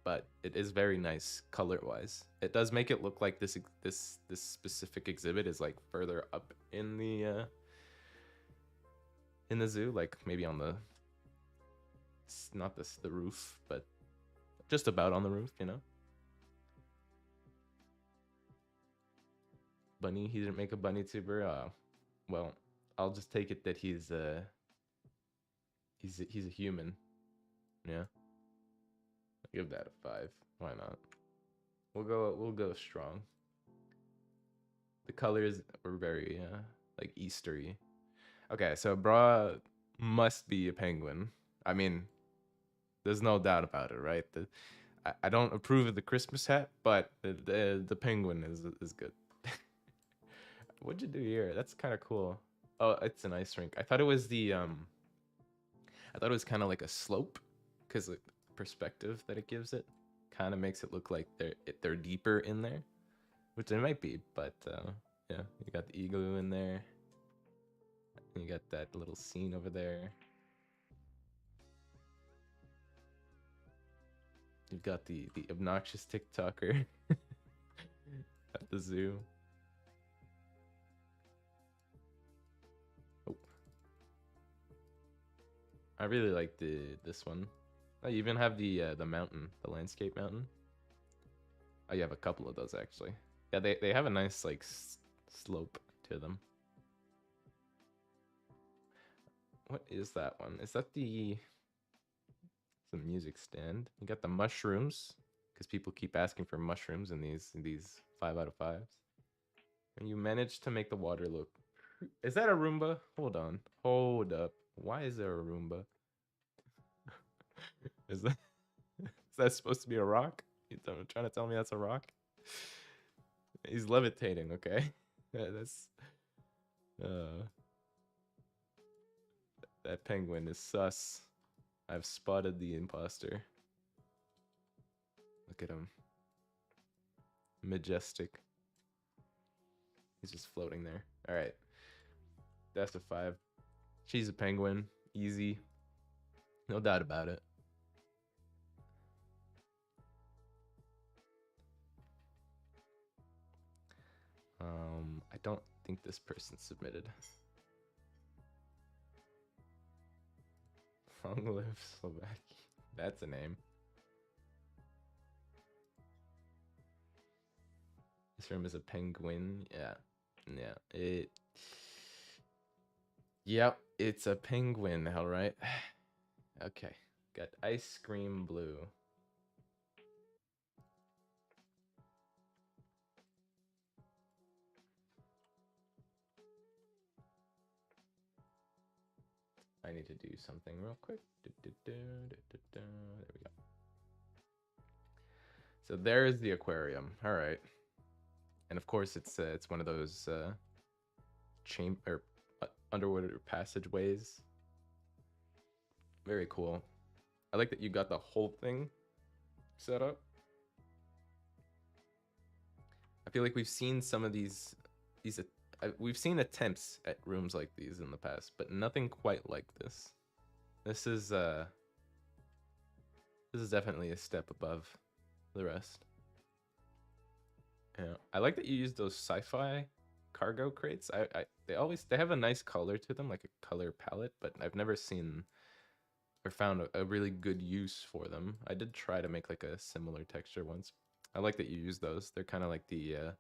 [SPEAKER 1] But it is very nice color-wise. It does make it look like this specific exhibit is like further up in the zoo, like maybe on the not the roof, but just about on the roof, you know. Bunny, he didn't make a bunny tuber. Well, I'll just take it that he's a human. Yeah. I'll give that a 5. Why not? We'll go strong. The colors were very like Eastery. Okay, so bra must be a penguin. I mean, there's no doubt about it, right? I don't approve of the Christmas hat, but the penguin is good. What'd you do here? That's kind of cool. Oh, it's an ice rink. I thought it was I thought it was kind of like a slope, because the perspective that it gives it kind of makes it look like they're deeper in there, which they might be. But yeah, you got the igloo in there. You got that little scene over there. You've got the obnoxious TikToker at the zoo. Oh, I really like this one. Oh, you even have the mountain, the landscape mountain. Oh, you have a couple of those actually. Yeah, they have a nice like slope to them. What is that one? Is that the music stand? You got the mushrooms, because people keep asking for mushrooms in these 5 out of 5s. And you managed to make the water look. Is that a Roomba? Hold on. Hold up. Why is there a Roomba? is that is that supposed to be a rock? You're trying to tell me that's a rock? He's levitating, okay? That's that penguin is sus. I've spotted the imposter. Look at him. Majestic. He's just floating there. All right. That's a 5. She's a penguin. Easy. No doubt about it. I don't think this person submitted. Long live Slovakia. That's a name. This room is a penguin. Yeah. Yep, it's a penguin, all right. Okay. Got ice cream blue. I need to do something real quick. There we go. So there's the aquarium. All right. And of course, it's one of those underwater passageways. Very cool. I like that you got the whole thing set up. I feel like we've seen some of these we've seen attempts at rooms like these in the past, but nothing quite like this. This is definitely a step above the rest. Yeah, I like that you use those sci-fi cargo crates. They have a nice color to them, like a color palette, but I've never seen or found a really good use for them. I did try to make like a similar texture once. I like that you use those. They're kind of like the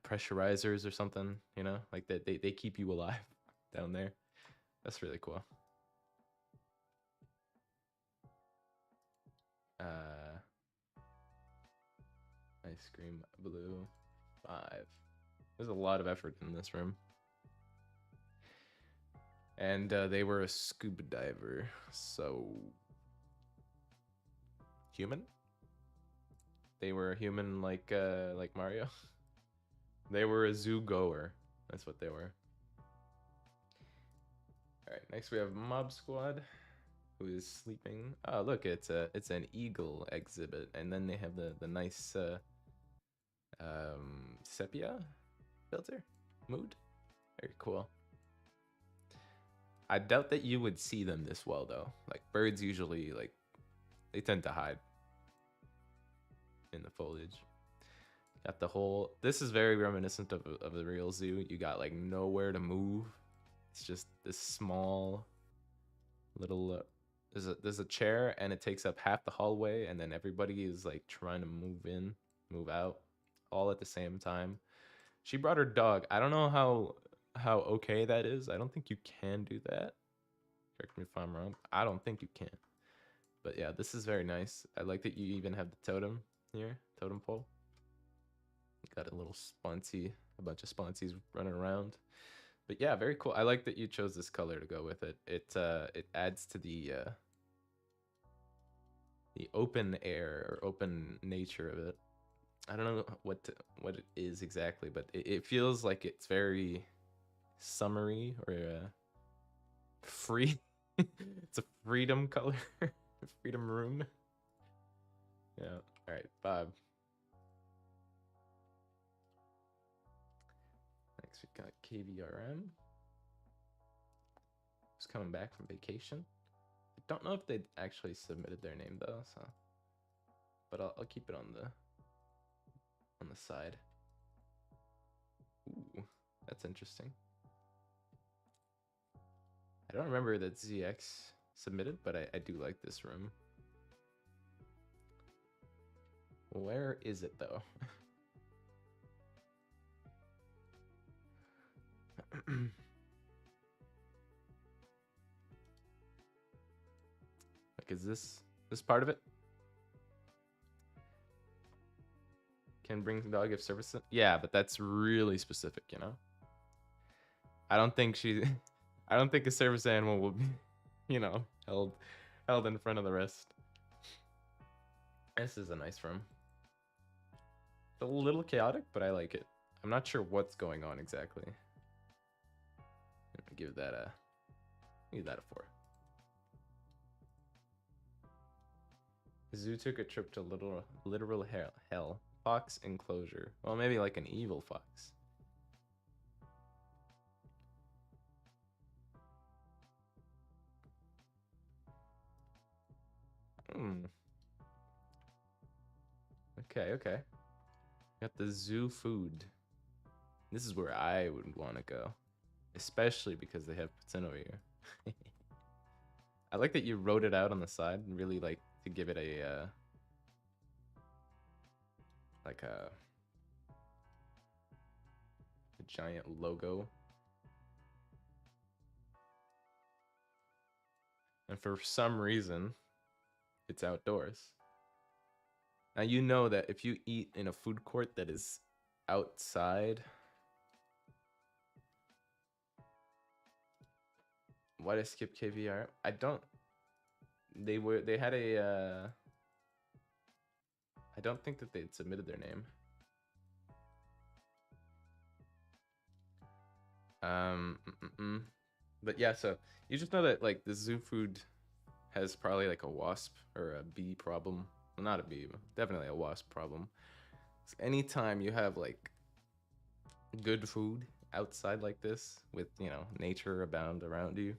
[SPEAKER 1] pressurizers or something, you know, like that they keep you alive down there. That's really cool. Ice cream blue 5. There's a lot of effort in this room. And they were a scuba diver, so human. They were human like Mario. They were a zoo goer. That's what they were. All right, next we have Mob Squad, who is sleeping. Oh, look, it's an eagle exhibit, and then they have the nice sepia filter mood. Very cool. I doubt that you would see them this well though. Like birds usually like they tend to hide in the foliage. Got the whole. This is very reminiscent of the real zoo. You got like nowhere to move. It's just this small little. There's a chair and it takes up half the hallway, and then everybody is like trying to move in, move out, all at the same time. She brought her dog. I don't know how okay that is. I don't think you can do that. Correct me if I'm wrong. I don't think you can. But yeah, this is very nice. I like that you even have the totem here, totem pole. Got a little sponsy, a bunch of sponsies running around. But yeah, very cool. I like that you chose this color to go with it. It adds to the open air or open nature of it. I don't know what it is exactly, but it feels like it's very summery or free. It's a freedom color, freedom room. Yeah. All right, Bob. Next we got KVRM. Who's coming back from vacation. I don't know if they actually submitted their name though, so. But I'll keep it on the side. Ooh, that's interesting. I don't remember that ZX submitted, but I do like this room. Where is it though? Like, is this part of it? Can bring the dog if service. Yeah, but that's really specific, you know. I don't think I don't think a service animal will be, you know, held in front of the rest. This is a nice room. It's a little chaotic, but I like it. I'm not sure what's going on exactly. Give that a 4. Zoo took a trip to literal hell. Fox enclosure. Well, maybe like an evil fox. Okay. Got the zoo food. This is where I would want to go. Especially because they have poutine over here. I like that you wrote it out on the side and really like to give it a like a giant logo. And for some reason, it's outdoors. Now you know that if you eat in a food court that is outside. Why did I skip KVR? I don't. They had a. I don't think that they'd submitted their name. But yeah, so you just know that like the zoo food has probably like a wasp or a bee problem. Well, not a bee, definitely a wasp problem. So anytime you have like good food outside like this with, you know, nature abound around you,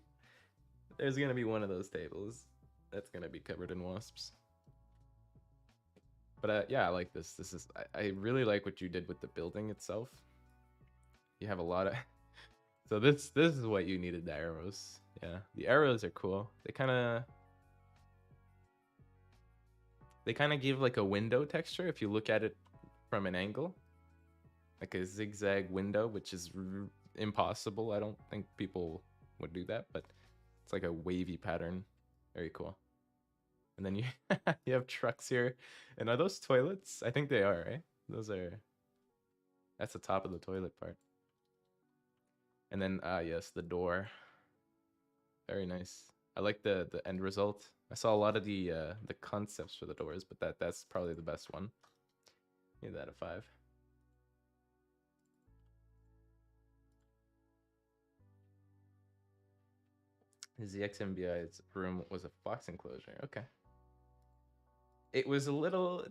[SPEAKER 1] there's gonna be one of those tables that's gonna be covered in wasps. But yeah, I like this. I really like what you did with the building itself. You have a lot of. So this is what you needed, the arrows. Yeah, the arrows are cool. They kind of. They kind of give like a window texture if you look at it from an angle, like a zigzag window, which is impossible. I don't think people would do that, but it's like a wavy pattern. Very cool. And then you you have trucks here. And are those toilets? I think they are, right? Those are, that's the top of the toilet part. And then yes, the door. Very nice. I like the end result. I saw a lot of the concepts for the doors, but that's probably the best one. Give that a 5. The XMBI's room was a fox enclosure. Okay. It was a little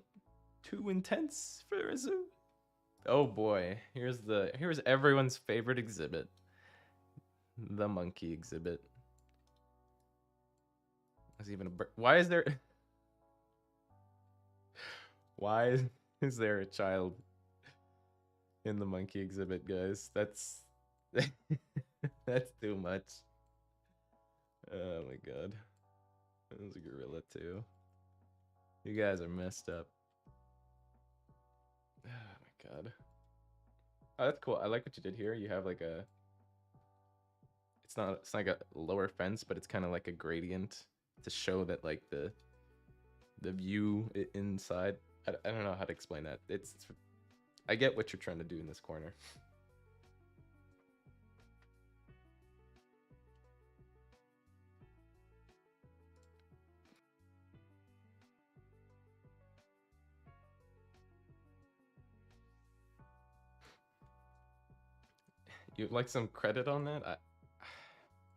[SPEAKER 1] too intense for a zoo. Oh boy, here's everyone's favorite exhibit. The monkey exhibit. There's even a bird. Why is there why is there a child in the monkey exhibit, guys? That's that's too much. Oh my god. There's a gorilla too. You guys are messed up. Oh my god. Oh, that's cool. I like what you did here. You have like a, it's not like a lower fence, but it's kind of like a gradient to show that like the view inside. I don't know how to explain that. It's I get what you're trying to do in this corner. You'd like some credit on that?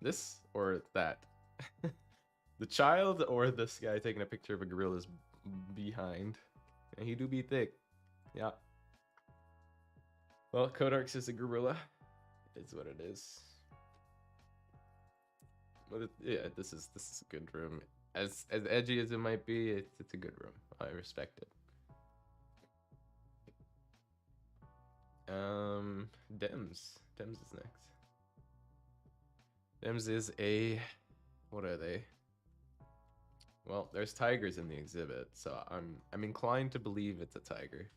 [SPEAKER 1] This or that? The child or this guy taking a picture of a gorilla's behind? And he do be thick. Yeah. Well, Codarx is a gorilla. It's what it is. But yeah, this is a good room. As edgy as it might be, it's a good room. I respect it. Dems. Dems is next. Dems is a, what are they? Well, there's tigers in the exhibit, so I'm inclined to believe it's a tiger.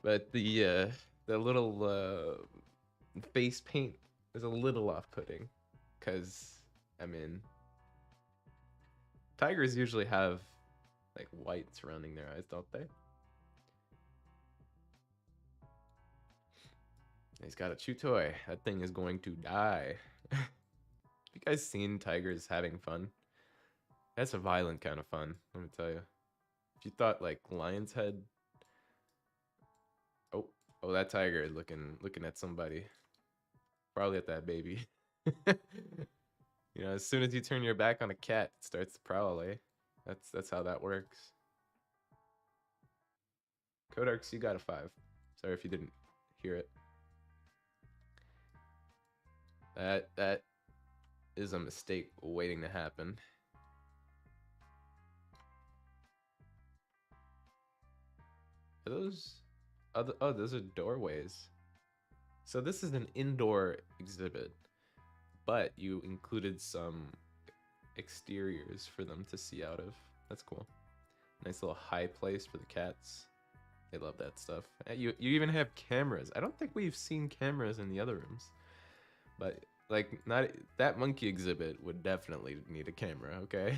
[SPEAKER 1] But the little face paint is a little off-putting, because I mean, tigers usually have like white surrounding their eyes, don't they? He's got a chew toy. That thing is going to die. Have you guys seen tigers having fun? That's a violent kind of fun, let me tell you. If you thought like lions had, oh, that tiger is looking at somebody, probably at that baby. You know, as soon as you turn your back on a cat, it starts to prowl, eh? That's how that works. Codarx, you got a 5. Sorry if you didn't hear it. That is a mistake waiting to happen. Are those oh, those are doorways. So this is an indoor exhibit, but you included some exteriors for them to see out of. That's cool. Nice little high place for the cats. They love that stuff. You even have cameras. I don't think we've seen cameras in the other rooms. But like, not that monkey exhibit would definitely need a camera, okay?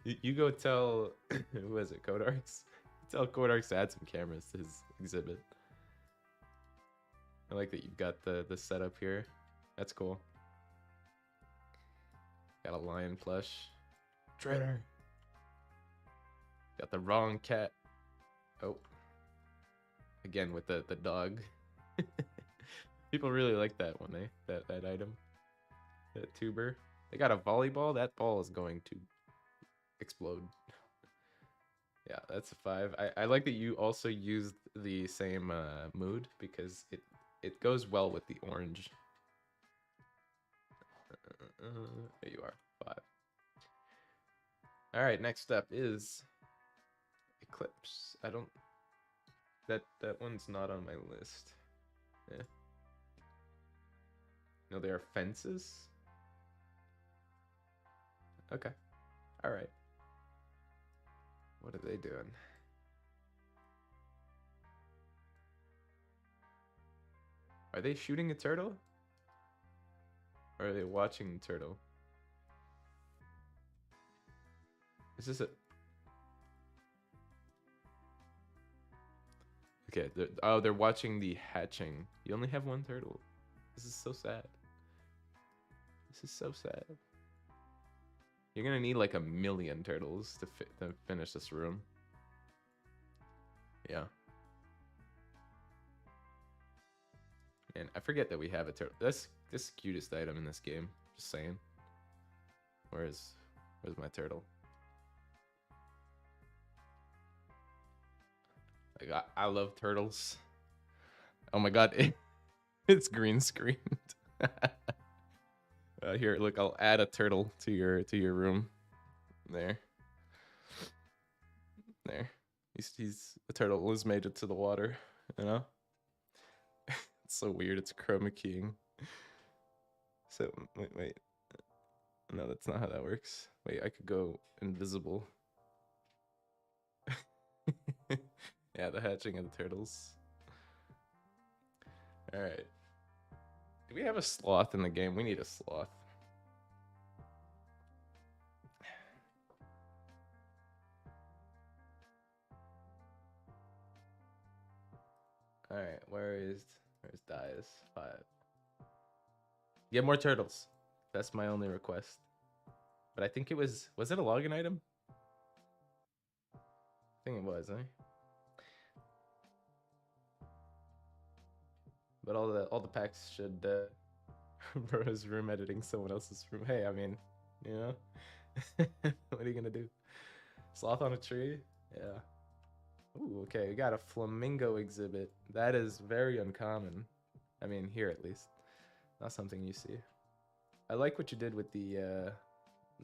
[SPEAKER 1] You go tell who was it, Codarx? Tell Codarx to add some cameras to his exhibit. I like that you've got the setup here. That's cool. Got a lion plush. Traitor. Got the wrong cat. Oh. Again with the dog. People really like that one, eh? That item. That tuber. They got a volleyball. That ball is going to explode. Yeah, that's a 5. I like that you also used the same mood because it goes well with the orange. There you are, 5. All right, next up is Eclipse. I don't. That one's not on my list. Yeah. No, there are fences. Okay. All right. What are they doing? Are they shooting a turtle? Or are they watching a turtle? Is this a... Okay, they're watching the hatching. You only have one turtle. This is so sad. This is so sad. You're gonna need like 1,000,000 turtles to finish this room. Yeah. And I forget that we have a turtle. That's the cutest item in this game. Just saying. Where's my turtle? Like I love turtles. Oh my god, it's green screened. Here, look, I'll add a turtle to your room. There. There. He's the turtle has made it to the water, you know? It's so weird, it's chroma keying. So wait. No, that's not how that works. Wait, I could go invisible. Yeah, the hatching of the turtles. Alright. Do we have a sloth in the game? We need a sloth. Alright, where's Dias? 5. Get more turtles. That's my only request. But I think it was it a login item? I think it was, eh? But all the packs should Bro's room editing someone else's room. Hey, I mean, you know? What are you gonna do? Sloth on a tree? Yeah. Ooh, okay, we got a flamingo exhibit. That is very uncommon. I mean, here at least. Not something you see. I like what you did with the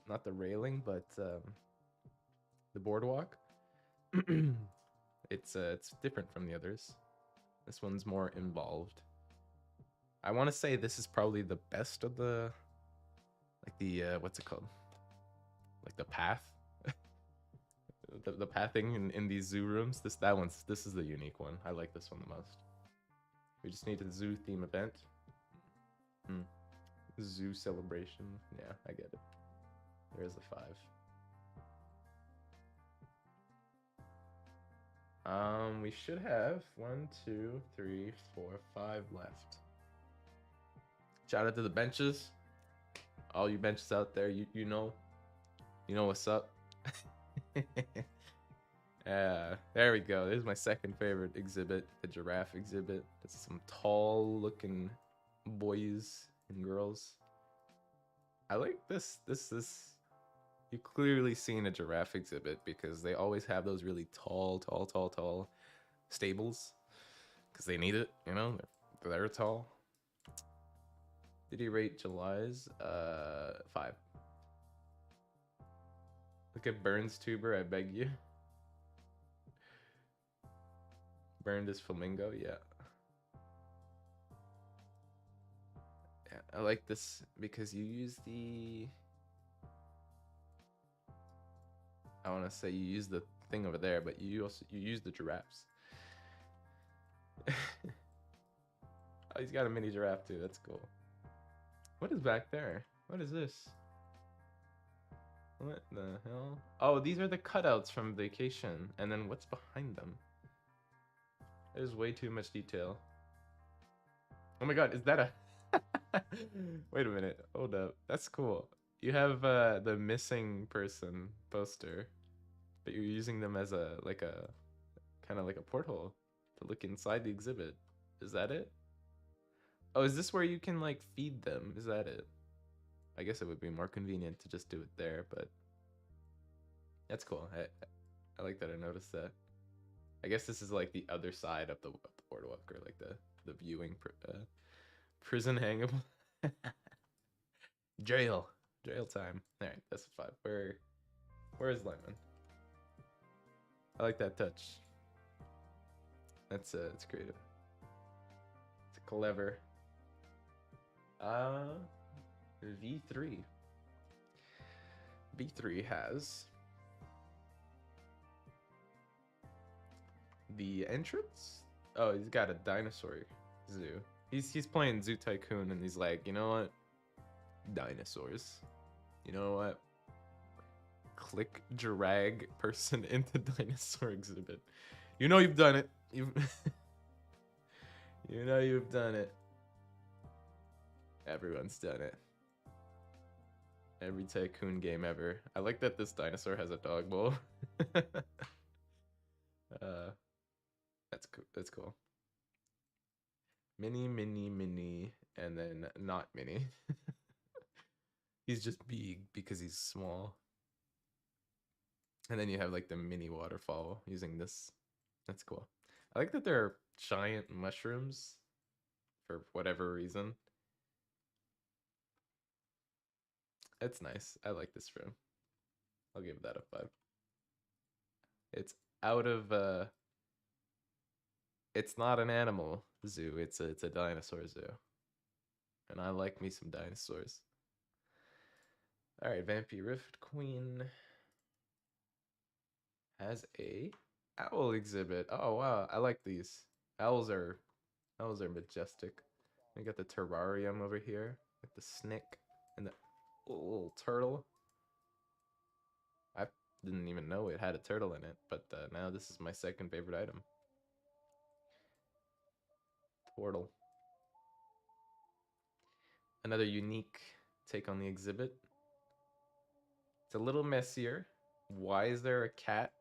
[SPEAKER 1] not the railing, but the boardwalk. It's different from the others. This one's more involved. I want to say this is probably the best of the, like the what's it called? Like the path, the pathing in these zoo rooms. This is the unique one. I like this one the most. We just need a zoo theme event. Zoo celebration. Yeah, I get it. There's a 5. We should have 1, 2, 3, 4, 5 left. Shout out to the benches. All you benches out there, you know what's up. Yeah, there we go. This is my second favorite exhibit, the giraffe exhibit. It's some tall looking boys and girls. I like this. You've clearly seen a giraffe exhibit because they always have those really tall stables because they need it, you know, they're tall. Did he rate July's? 5. Look at Burns tuber, I beg you. Burned is flamingo, yeah. Yeah, I like this because you use the... I want to say you use the thing over there, but you use the giraffes. Oh, he's got a mini giraffe too. That's cool. What is back there? What is this? What the hell? Oh, these are the cutouts from Vacation. And then what's behind them? There's way too much detail. Oh my god, is that a... Wait a minute. Hold up. That's cool. You have the missing person poster, but you're using them as a kind of like a porthole to look inside the exhibit. Is that it? Oh, is this where you can like feed them? Is that it? I guess it would be more convenient to just do it there, but that's cool. I like that I noticed that. I guess this is like the other side of the boardwalk, or like the viewing prison hangable. Jail time. All right, that's a 5. Where is Lemon? I like that touch. It's creative. It's clever. V3 has The entrance? Oh, he's got a dinosaur zoo. He's playing Zoo Tycoon and he's like, you know what? Dinosaurs. You know what? Click drag person into dinosaur exhibit. You know you've done it. You you know you've done it. Everyone's done it. Every tycoon game ever. I like that this dinosaur has a dog bowl. uh, that's cool. That's cool. Mini, mini, mini, and then not mini. He's just big because he's small. And then you have like the mini waterfall using this. That's cool. I like that there are giant mushrooms for whatever reason. It's nice. I like this room. I'll give that a 5. It's out of it's not an animal zoo, it's a dinosaur zoo. And I like me some dinosaurs. Alright, Vampy Rift Queen has a owl exhibit. Oh wow, I like these. Owls are majestic. We got the terrarium over here with the snake and the little turtle. I didn't even know it had a turtle in it, but now this is my second favorite item. Turtle. Another unique take on the exhibit. It's a little messier. Why is there a cat?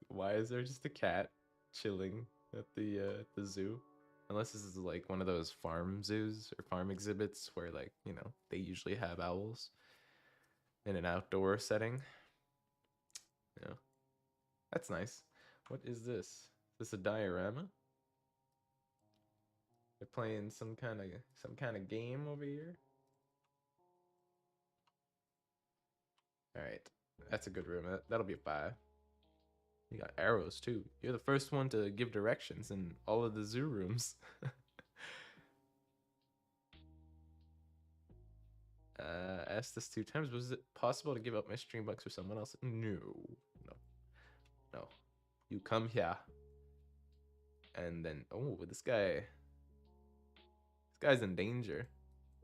[SPEAKER 1] Why is there just a cat chilling at the zoo? Unless this is like one of those farm zoos or farm exhibits where like, you know, they usually have owls in an outdoor setting. Yeah. That's nice. What is this? Is this a diorama? They're playing some kind of game over here. All right. That's a good room. That'll be a 5. You got arrows too. You're the first one to give directions in all of the zoo rooms. Asked this 2 times. Was it possible to give up my stream bucks for someone else? No. No. No. You come here. And then, oh, this guy's in danger.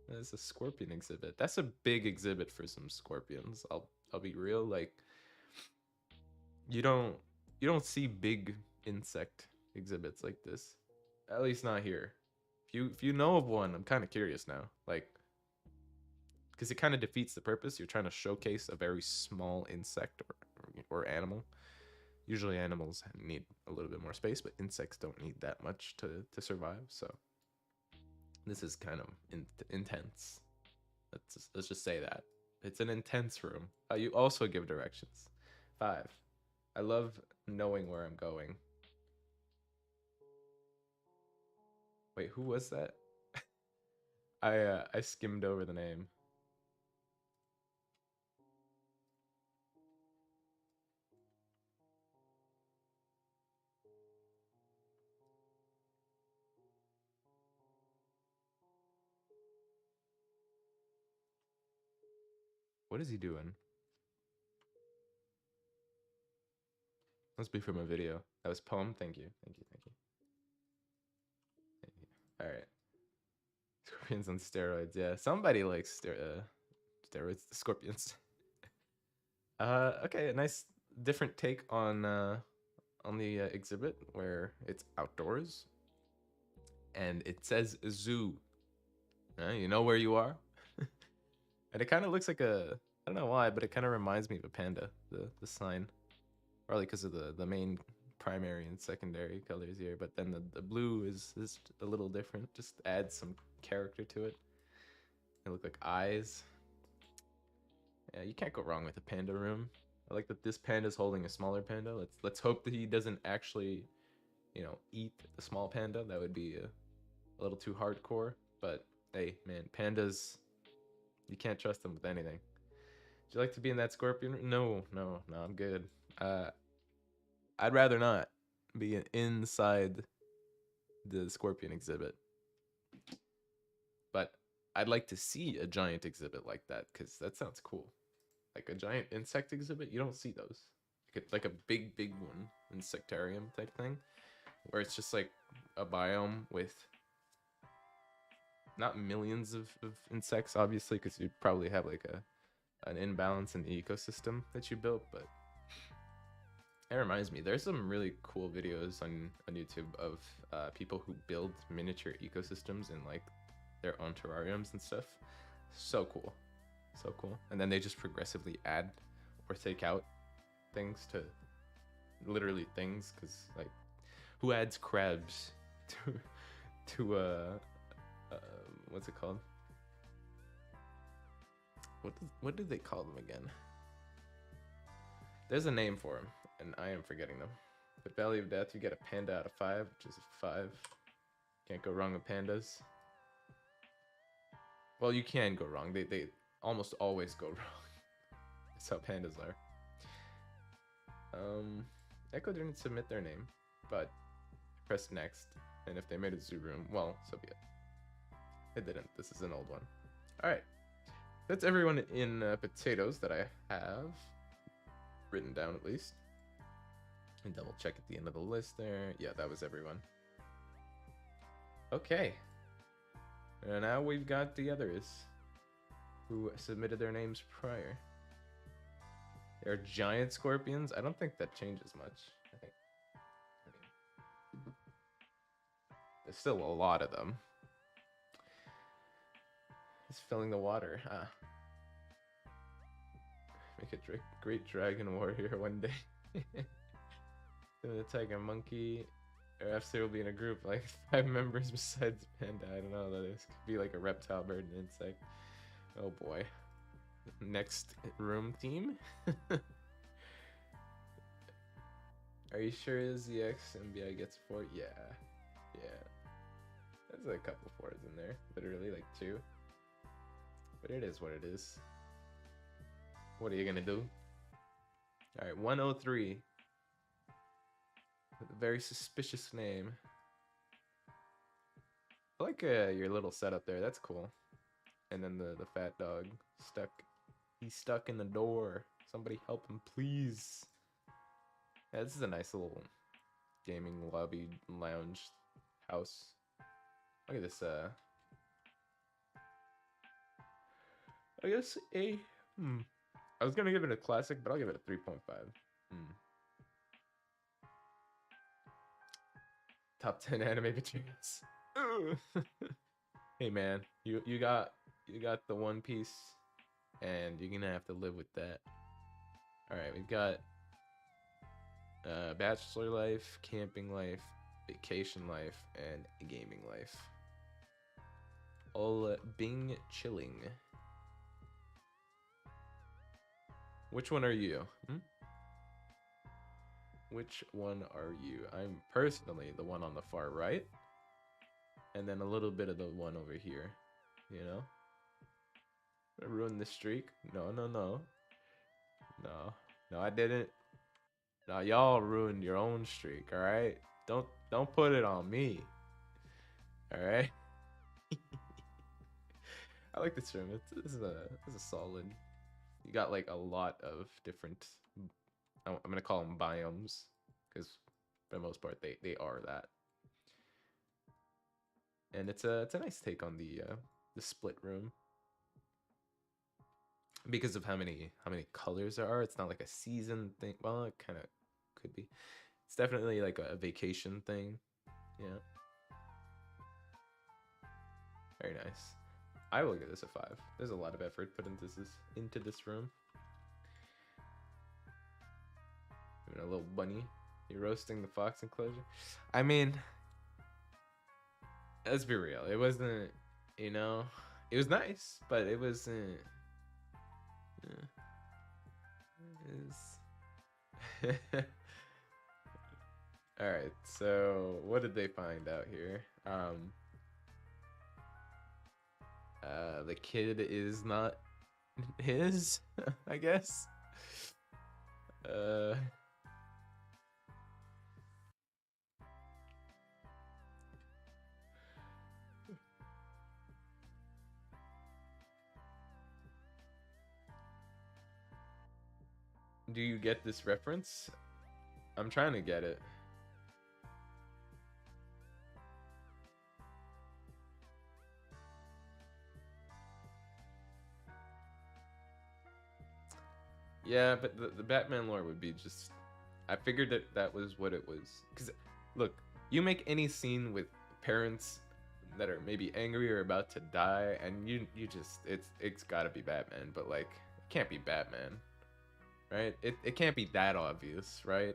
[SPEAKER 1] There's a scorpion exhibit. That's a big exhibit for some scorpions. I'll be real. Like, you don't see big insect exhibits like this. At least not here. If you know of one, I'm kind of curious now. Like, because it kind of defeats the purpose. You're trying to showcase a very small insect or animal. Usually animals need a little bit more space, but insects don't need that much to survive. So this is kind of intense. Let's just say that. It's an intense room. You also give directions. 5. I love knowing where I'm going. Wait, who was that? I skimmed over the name. What is he doing? Must be from a video. That was poem. Thank you. Thank you. Thank you. Thank you. All right. Scorpions on steroids. Yeah, somebody likes steroids. Scorpions. Okay, a nice different take on the exhibit where it's outdoors and it says zoo. You know where you are, and it kind of looks like a, I don't know why, but it kind of reminds me of a panda. The sign, probably because of the main primary and secondary colors here. But then the blue is a little different. Just adds some character to it. They look like eyes. Yeah, you can't go wrong with a panda room. I like that this panda's holding a smaller panda. Let's hope that he doesn't actually, you know, eat the small panda. That would be a little too hardcore. But hey, man, pandas, you can't trust them with anything. Would you like to be in that scorpion room? No, no, no, I'm good. I'd rather not be inside the scorpion exhibit. But I'd like to see a giant exhibit like that because that sounds cool. Like a giant insect exhibit, you don't see those. like a big one, insectarium type thing, where it's just like a biome with not millions of insects, obviously, because you'd probably have like an imbalance in the ecosystem that you built. But it reminds me, there's some really cool videos on YouTube of people who build miniature ecosystems in like their own terrariums and stuff. So cool, so cool. And then they just progressively add or take out things to literally things, because like who adds crabs to what's it called? What do they call them again? There's a name for them, and I am forgetting them. But Valley of Death, you get a panda out of 5, which is a 5. Can't go wrong with pandas. Well, you can go wrong. They almost always go wrong. That's how pandas are. Echo didn't submit their name, but press next, and if they made a zoo room, well, so be it. It didn't. This is an old one. All right, that's everyone in potatoes that I have written down, at least. And double check at the end of the list there. Yeah, that was everyone. Okay, and now we've got the others who submitted their names prior. They're giant scorpions. I don't think that changes much. I mean, there's still a lot of them. It's filling the water. Ah. Make a great dragon warrior one day. Gonna attack a monkey. Or after will be in a group like 5 members besides panda. I don't know what that is. Could be like a reptile, bird, and insect. Oh boy. Next room team. Are you sure ZX MBI gets 4? Yeah. There's a couple 4s in there. Literally like 2. But it is what it is. What are you gonna do? Alright, 103. With a very suspicious name. I like your little setup there. That's cool. And then the fat dog stuck. He's stuck in the door. Somebody help him, please. Yeah, this is a nice little gaming lobby lounge house. Look at this. I guess I was gonna give it a classic, but I'll give it a 3.5. Top 10 anime pictures. Hey man, you got the One Piece, and you're gonna have to live with that. All right, we've got bachelor life, camping life, vacation life, and gaming life. All Bing chilling. Which one are you? Which one are you? I'm personally the one on the far right, and then a little bit of the one over here. You know? I ruined the streak? No, I didn't. No, y'all ruined your own streak. All right, don't put it on me. All right. I like this room. This is a solid. You got like a lot of different. I'm gonna call them biomes, because for the most part they are that. And it's a nice take on the split room, because of how many colors there are. It's not like a season thing. Well, it kind of could be. It's definitely like a vacation thing. Yeah. Very nice. I will give this a 5. There's a lot of effort put into this room. Even a little bunny. You're roasting the fox enclosure. I mean, let's be real. It wasn't, it was nice, but it wasn't. All right. So what did they find out here? The kid is not his, I guess. Do you get this reference? I'm trying to get it. Yeah, but the Batman lore would be just. I figured that that was what it was. Because, look, you make any scene with parents that are maybe angry or about to die, and you just it's got to be Batman. But like, it can't be Batman, right? It can't be that obvious, right?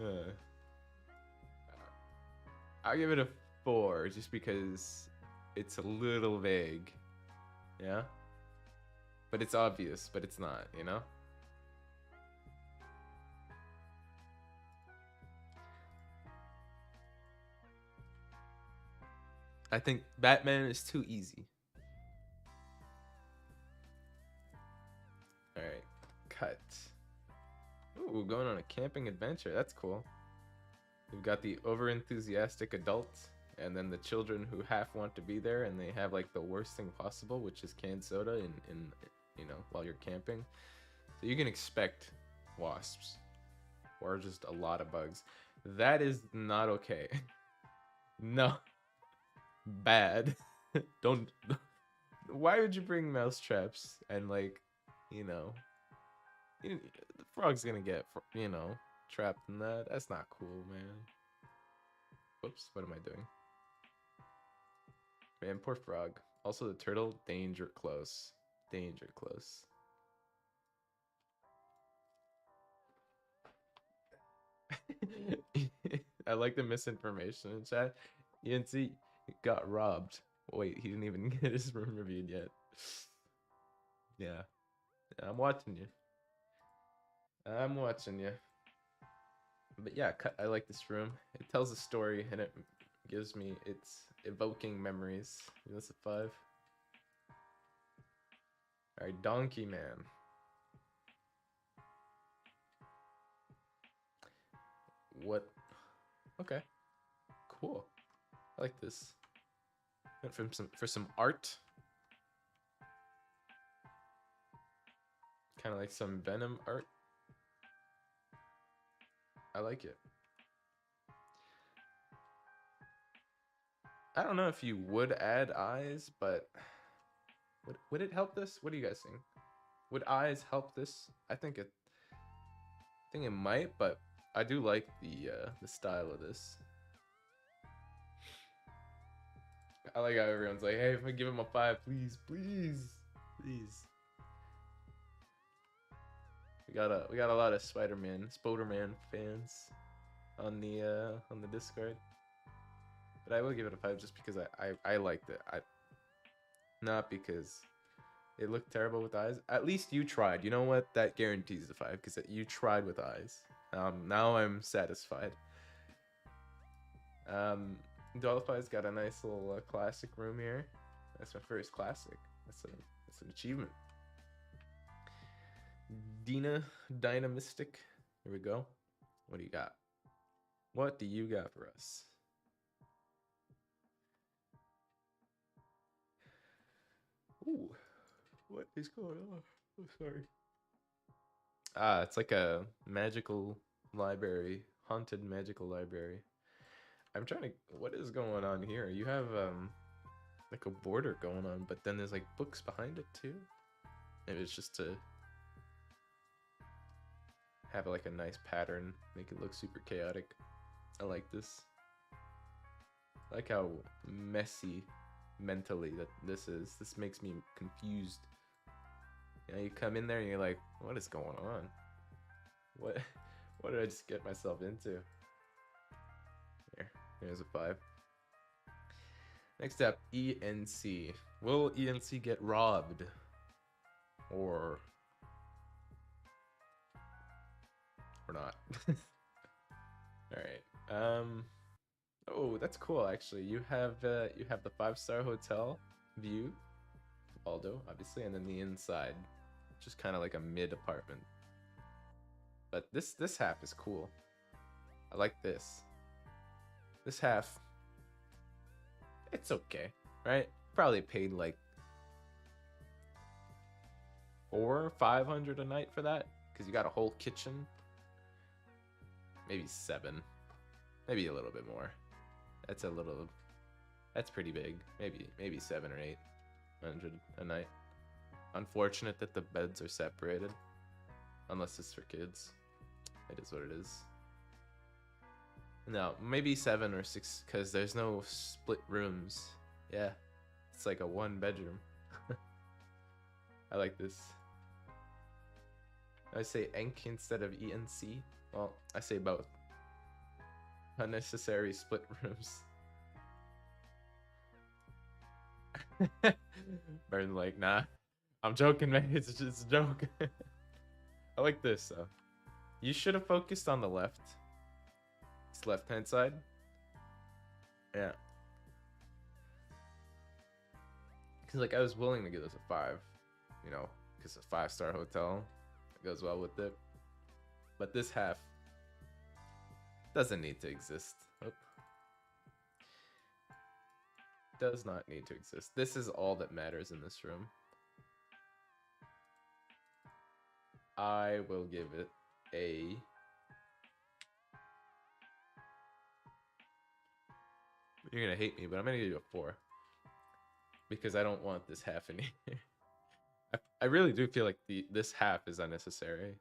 [SPEAKER 1] Uh, I'll give it a 4 just because it's a little vague. Yeah, but it's obvious, but it's not. You know. I think Batman is too easy. All right, cut. Ooh, going on a camping adventure. That's cool. We've got the over-enthusiastic adults, and then the children who half want to be there, and they have like the worst thing possible, which is canned soda in you know, while you're camping. So you can expect wasps, or just a lot of bugs. That is not okay. No, bad. Don't. Why would you bring mouse traps and like, you know, the frog's gonna get, you know, trapped in that. That's not cool, man. Whoops, what am I doing? Man, poor frog. Also the turtle, danger close. Danger close. I like the misinformation in chat. ENC got robbed. Wait, he didn't even get his room reviewed yet. Yeah. I'm watching you. I'm watching you. But yeah, I like this room. It tells a story and it gives me, it's evoking memories. That's a 5. Alright, Donkey Man. What? Okay. Cool. I like this. Went for some art. Kind of like some Venom art. I like it. I don't know if you would add eyes, but would it help this? What do you guys think? Would eyes help this? I think it might, but I do like the style of this. I like how everyone's like, hey, if I give him a 5, please, please, please. We got a lot of Spider-Man fans on the Discord. But I will give it a 5 just because I liked it. Not because it looked terrible with eyes. At least you tried. You know what? That guarantees the 5 because you tried with eyes. Now I'm satisfied. Dollify's got a nice little classic room here. That's my first classic. That's an achievement. Dynamistic. Here we go. What do you got? What do you got for us? Ooh, what is going on? Oh, sorry. It's like a magical library, haunted magical library. I'm trying to. What is going on here? You have like a border going on, but then there's like books behind it too. Maybe it's just to have like a nice pattern, make it look super chaotic. I like this. I like how messy mentally that this is. This makes me confused. You know, you come in there and you're like, what is going on? What did I just get myself into? Here's a 5. Next up, ENC. Will ENC get robbed? Or not? Alright. Oh, that's cool actually. You have the 5-star hotel view, Aldo, obviously, and then the inside. Just kind of like a mid apartment. But this half is cool. I like this. This half, it's okay, right? Probably paid like or 500 a night for that, because you got a whole kitchen. Maybe 7, maybe a little bit more. That's pretty big. Maybe 7 or 800 a night. Unfortunate that the beds are separated, unless it's for kids. It is what it is. No, maybe 7 or 6, because there's no split rooms. Yeah, it's like a 1 bedroom. I like this. I say ENC instead of ENC. Well, I say both. Unnecessary split rooms. Burn like, nah. I'm joking, man. It's just a joke. I like this, though. You should have focused on the left. It's left-hand side. Yeah. Because, like, I was willing to give this a 5. You know, because a 5-star hotel. It goes well with it. But this half doesn't need to exist. Oop. Does not need to exist. This is all that matters in this room. I will give it a... You're gonna hate me, but I'm gonna give you a 4. Because I don't want this half in here. I really do feel like this half is unnecessary.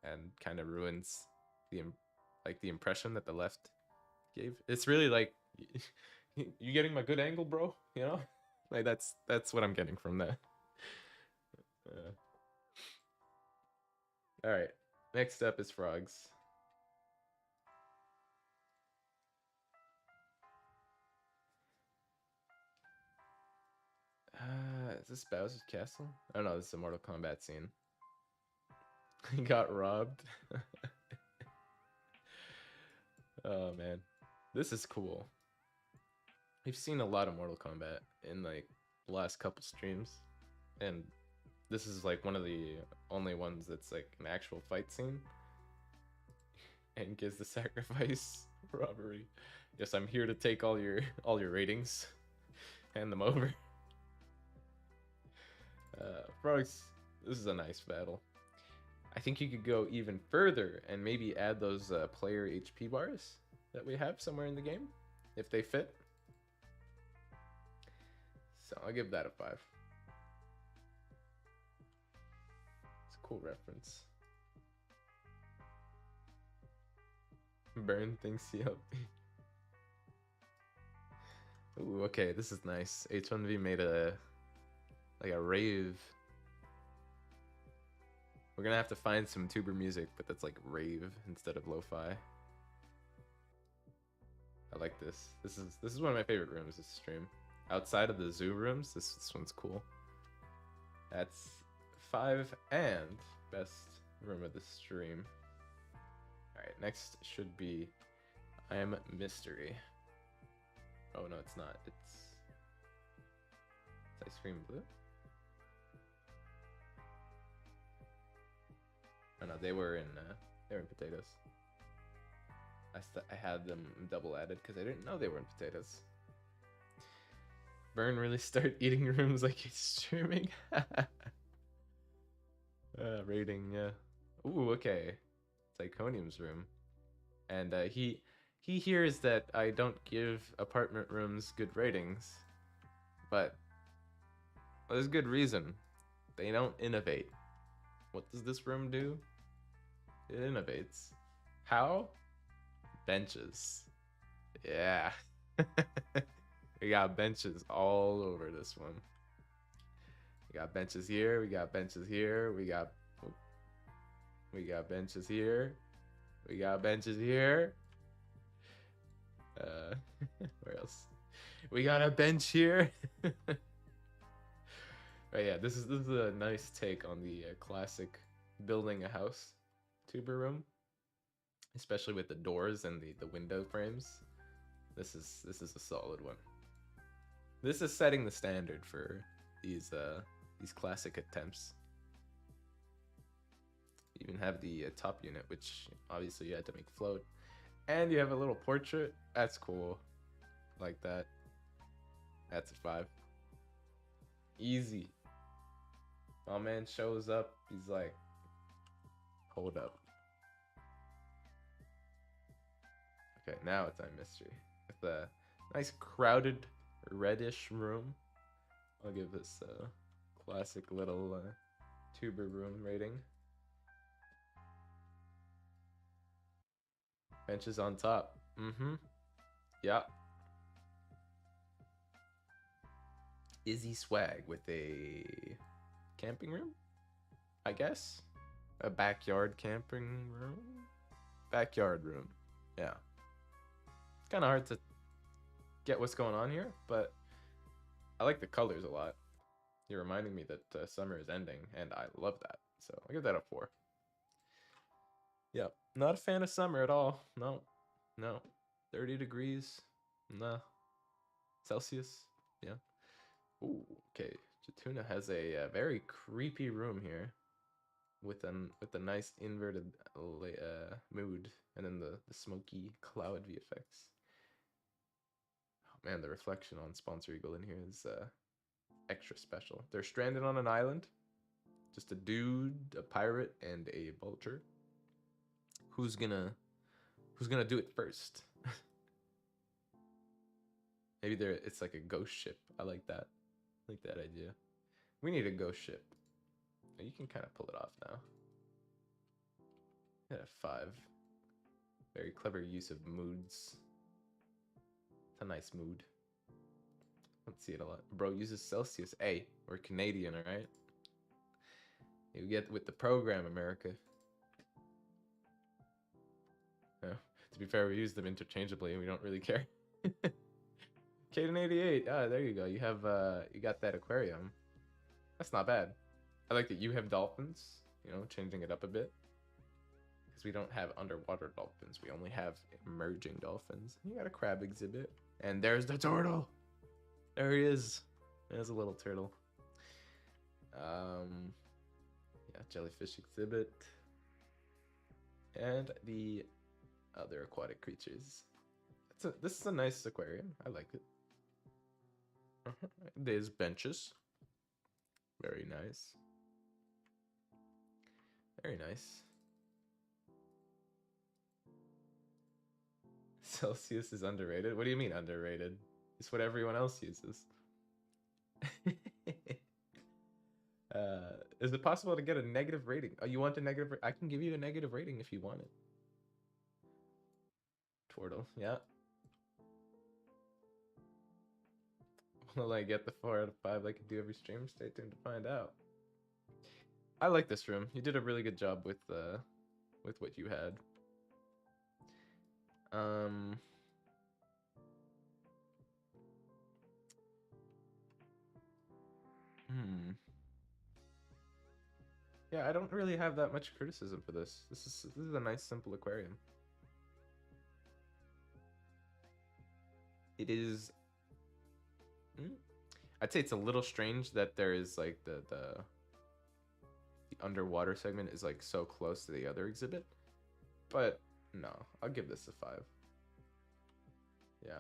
[SPEAKER 1] And kind of ruins the impression that the left gave. It's really like... You getting my good angle, bro? You know? Like, that's what I'm getting from that. Alright. Next up is frogs. Is this Bowser's Castle? I don't know, this is a Mortal Kombat scene. He got robbed. Oh, man. This is cool. We've seen a lot of Mortal Kombat in, like, the last couple streams. And this is, like, one of the only ones that's, like, an actual fight scene. And gives the sacrifice robbery. Yes, I'm here to take all your ratings. Hand them over. Frogs, this is a nice battle. I think you could go even further and maybe add those player HP bars that we have somewhere in the game, if they fit. So I'll give that a 5. It's a cool reference. Burn things up. Ooh, okay, this is nice. H1V made a rave. We're gonna have to find some tuber music, but that's like rave instead of lo-fi. I like this. This is one of my favorite rooms this stream. Outside of the zoo rooms, this one's cool. That's 5 and best room of the stream. Alright, next should be I Am Mystery. Oh no, it's not. It's Ice Cream Blue? Oh no, they were in potatoes. I had them double added because I didn't know they were in potatoes. Burn really start eating rooms like he's streaming. Rating, yeah. Ooh, okay. Iconium's room. And he hears that I don't give apartment rooms good ratings. But there's good reason. They don't innovate. What does this room do? It innovates. How? Benches. Yeah. We got benches all over this one. We got benches here. We got benches here. We got benches here. We got benches here. Where else? We got a bench here. Oh yeah, this is a nice take on the classic building a house tuber room, especially with the doors and the window frames. This is a solid one. This is setting the standard for these classic attempts. You even have the top unit, which obviously you had to make float, and you have a little portrait. That's cool, like that. That's a 5. Easy. My man shows up. He's like, hold up. Okay, now it's on mystery. With a nice crowded reddish room. I'll give this a classic little tuber room rating. Benches on top. Mm-hmm. Yeah. Izzy swag with a camping room, I guess. A backyard camping room. Backyard room. Yeah. It's kind of hard to get what's going on here, but I like the colors a lot. You're reminding me that summer is ending, and I love that. So I'll give that a 4. Yeah, not a fan of summer at all. No, no. 30 degrees. Nah. Celsius. Yeah. Ooh, okay. Jatuna has a very creepy room here, with a nice inverted mood, and then the smoky cloud VFX. Oh man, the reflection on Sponsor Eagle in here is extra special. They're stranded on an island. Just a dude, a pirate, and a vulture. Who's gonna do it first? Maybe it's like a ghost ship. I like that. I like that idea. We need a ghost ship. You can kind of pull it off now. Yeah, 5. Very clever use of moods. It's a nice mood. Let's see it a lot. Bro uses Celsius. Hey, we're Canadian, alright? You get with the program, America. Yeah. To be fair, we use them interchangeably and we don't really care. Caden 88. Ah, there you go. You have you got that aquarium. That's not bad. I like that you have dolphins, you know, changing it up a bit. Because we don't have underwater dolphins. We only have emerging dolphins. You got a crab exhibit. And there's the turtle. There he is. There's a little turtle. Yeah, jellyfish exhibit. And the other aquatic creatures. This is a nice aquarium. I like it. There's benches. Very nice. Very nice. Celsius is underrated? What do you mean underrated? It's what everyone else uses. Is it possible to get a negative rating? Oh, you want a negative? I can give you a negative rating if you want it. Twirtle, yeah. Will I get the 4 out of 5 like I do every stream? Stay tuned to find out. I like this room. You did a really good job with what you had. Yeah, I don't really have that much criticism for this. This is a nice simple aquarium. It is I'd say it's a little strange that there is like the underwater segment is like so close to the other exhibit. But no, I'll give this a 5. Yeah.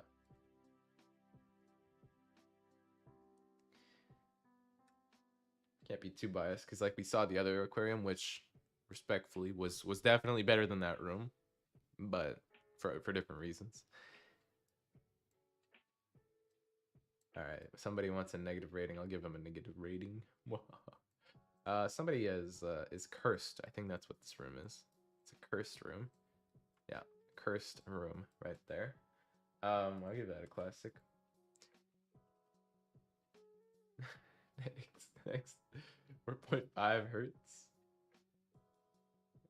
[SPEAKER 1] Can't be too biased because like we saw the other aquarium, which respectfully was definitely better than that room, but for different reasons. All right, somebody wants a negative rating. I'll give them a negative rating. Somebody is cursed. I think that's what this room is. It's a cursed room. Yeah, cursed room right there. I'll give that a classic. Next. 4.5 hertz.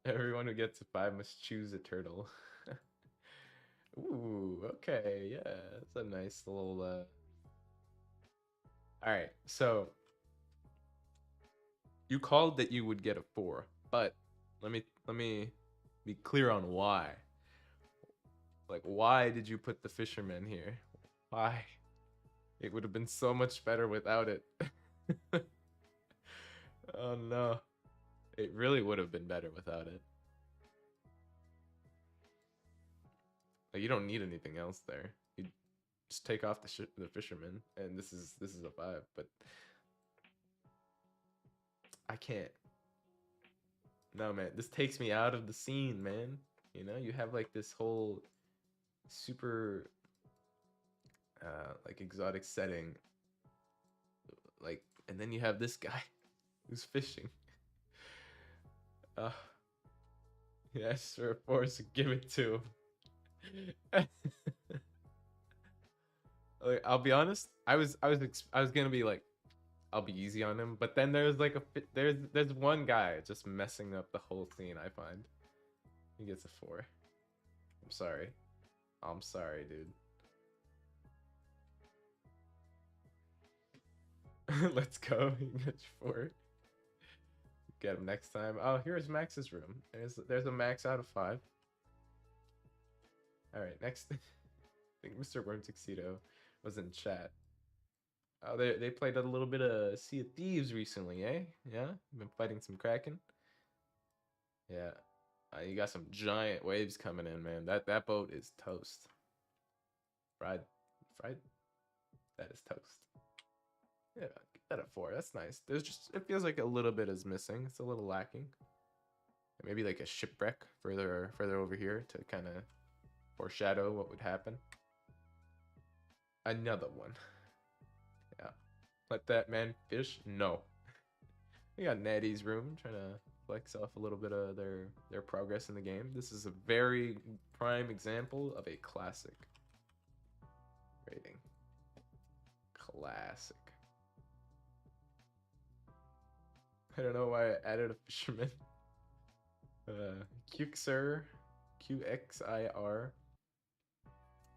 [SPEAKER 1] Everyone who gets a 5 must choose a turtle. Ooh, okay, yeah, that's a nice little. All right, so you called that you would get a 4, but let me be clear on why. Like, why did you put the fisherman here? Why? It would have been so much better without it. Oh no. It really would have been better without it. Like, you don't need anything else there. You just take off the fisherman, and this is a 5. But I can't. No, man. This takes me out of the scene, man. You know, you have like this whole super like exotic setting, like, and then you have this guy who's fishing. Uh, yes, sir, of course, give it to him. Like, I'll be honest, I was gonna be like, I'll be easy on him, but then there's like there's one guy just messing up the whole scene. I find he gets a 4. I'm sorry. I'm sorry, dude. Let's go. He gets 4. Get him next time. Oh, here's Max's room. There's a Max out of 5. All right, next. I think Mr. Worm Tuxedo was in chat. Oh, they played a little bit of Sea of Thieves recently, eh? Yeah, been fighting some Kraken. Yeah, you got some giant waves coming in, man. That boat is toast. Fried, fried. That is toast. Yeah, get that at 4. That's nice. There's just, it feels like a little bit is missing. It's a little lacking. Maybe like a shipwreck further over here to kind of foreshadow what would happen. Another one. Yeah. Let that man fish? No. We got Natty's room, trying to flex off a little bit of their progress in the game. This is a very prime example of a classic rating. Classic. I don't know why I added a fisherman. Qxir, QXIR.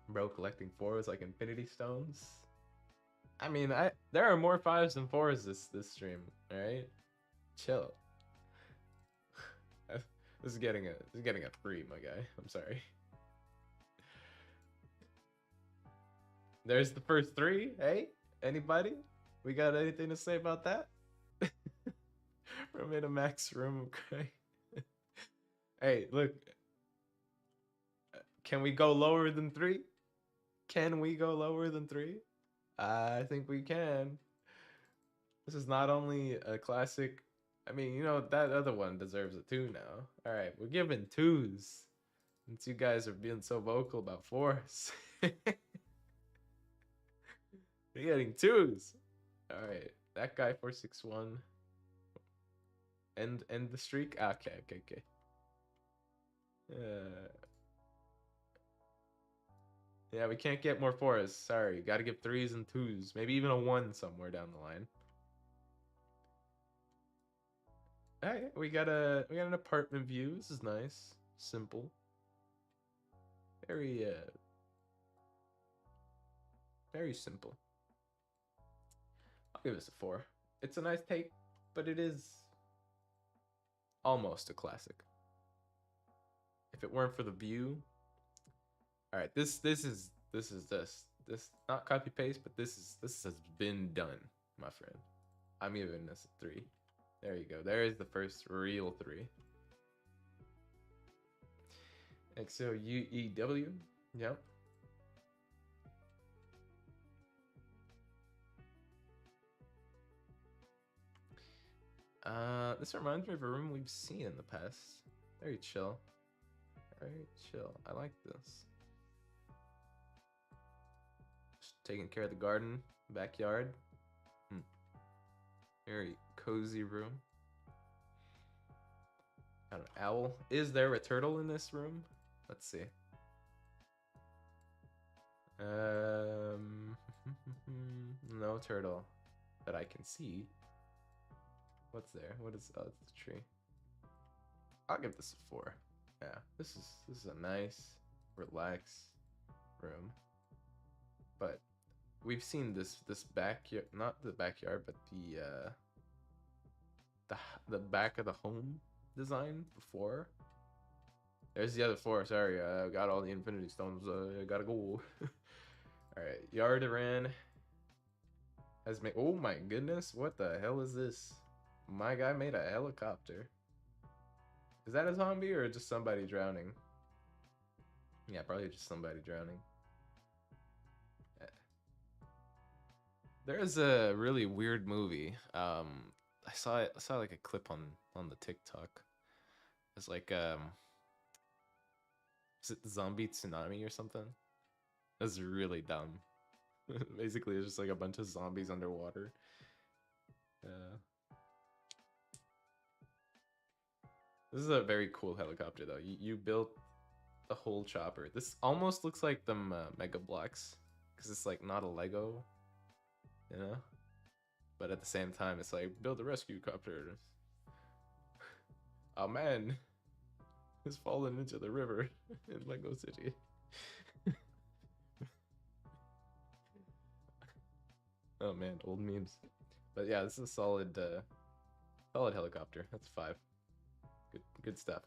[SPEAKER 1] Bro, collecting 4s like Infinity Stones. I mean, there are more 5s than 4s this stream. All right, chill. This is getting a 3, my guy. I'm sorry. There's the first 3. Hey, anybody? We got anything to say about that? We made a max room. Okay. Hey, look. Can we go lower than 3? Can we go lower than 3? I think we can. This is not only a classic. I mean, you know, that other one deserves a 2 now. All right, we're giving 2s. Since you guys are being so vocal about 4s. You're getting 2s. All right, that guy 461. End the streak. Okay. Yeah, we can't get more 4s. Sorry, got to give 3s and 2s. Maybe even a 1 somewhere down the line. All right, we got an apartment view. This is nice, simple, very simple. I'll give this a 4. It's a nice take, but it is almost a classic. If it weren't for the view. All right, this not copy paste, but this has been done, my friend. I'm giving this a 3. There you go. There is the first real 3. XOUEW. Yep. This reminds me of a room we've seen in the past. Very chill. Very chill. I like this. Just taking care of the garden, backyard. Very cozy room. Got an owl. Is there a turtle in this room? Let's see. No turtle that I can see. What's there? What is? Oh, it's the tree. I'll give this a 4. Yeah, this is a nice, relaxed room. But we've seen this backyard, not the backyard, but the back of the home design before. There's the other 4. Sorry, I got all the Infinity Stones. I gotta go. All right, Yardaran has made. Oh my goodness, what the hell is this? My guy made a helicopter. Is that a zombie or just somebody drowning? Yeah, probably just somebody drowning. There's a really weird movie. I saw like a clip on the TikTok. It's like is it zombie tsunami or something? That's really dumb. Basically, it's just like a bunch of zombies underwater. Uh, this is a very cool helicopter though. You built the whole chopper. This almost looks like them Mega Blocks because it's like not a Lego, you know. But at the same time, it's like build a rescue copter. Oh man, has fallen into the river in Lego City. Oh man, old memes. But yeah, this is a solid, solid helicopter. That's 5. Good stuff.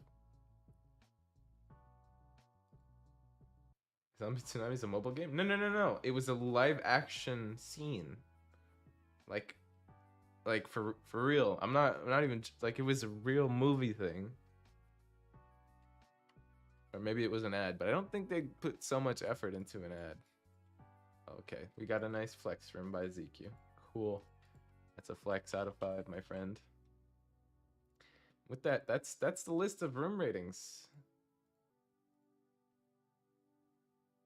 [SPEAKER 1] Zombie Tsunami is a mobile game? No, no, no, no. It was a live action scene. Like, for real. I'm not even like it was a real movie thing. Or maybe it was an ad, but I don't think they put so much effort into an ad. Okay, we got a nice flex room by ZQ. Cool. That's a flex out of 5, my friend. With that, that's the list of room ratings.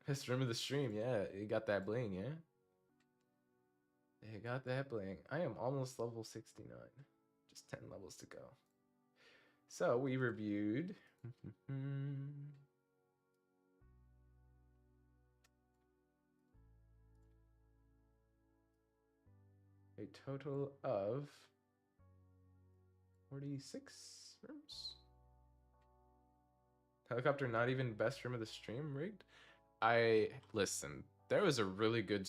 [SPEAKER 1] Best room of the stream, yeah. You got that bling, yeah? You got that bling. I am almost level 69. Just 10 levels to go. So we reviewed a total of 46 rooms. Helicopter not even best room of the stream rigged. I listen. There was a really good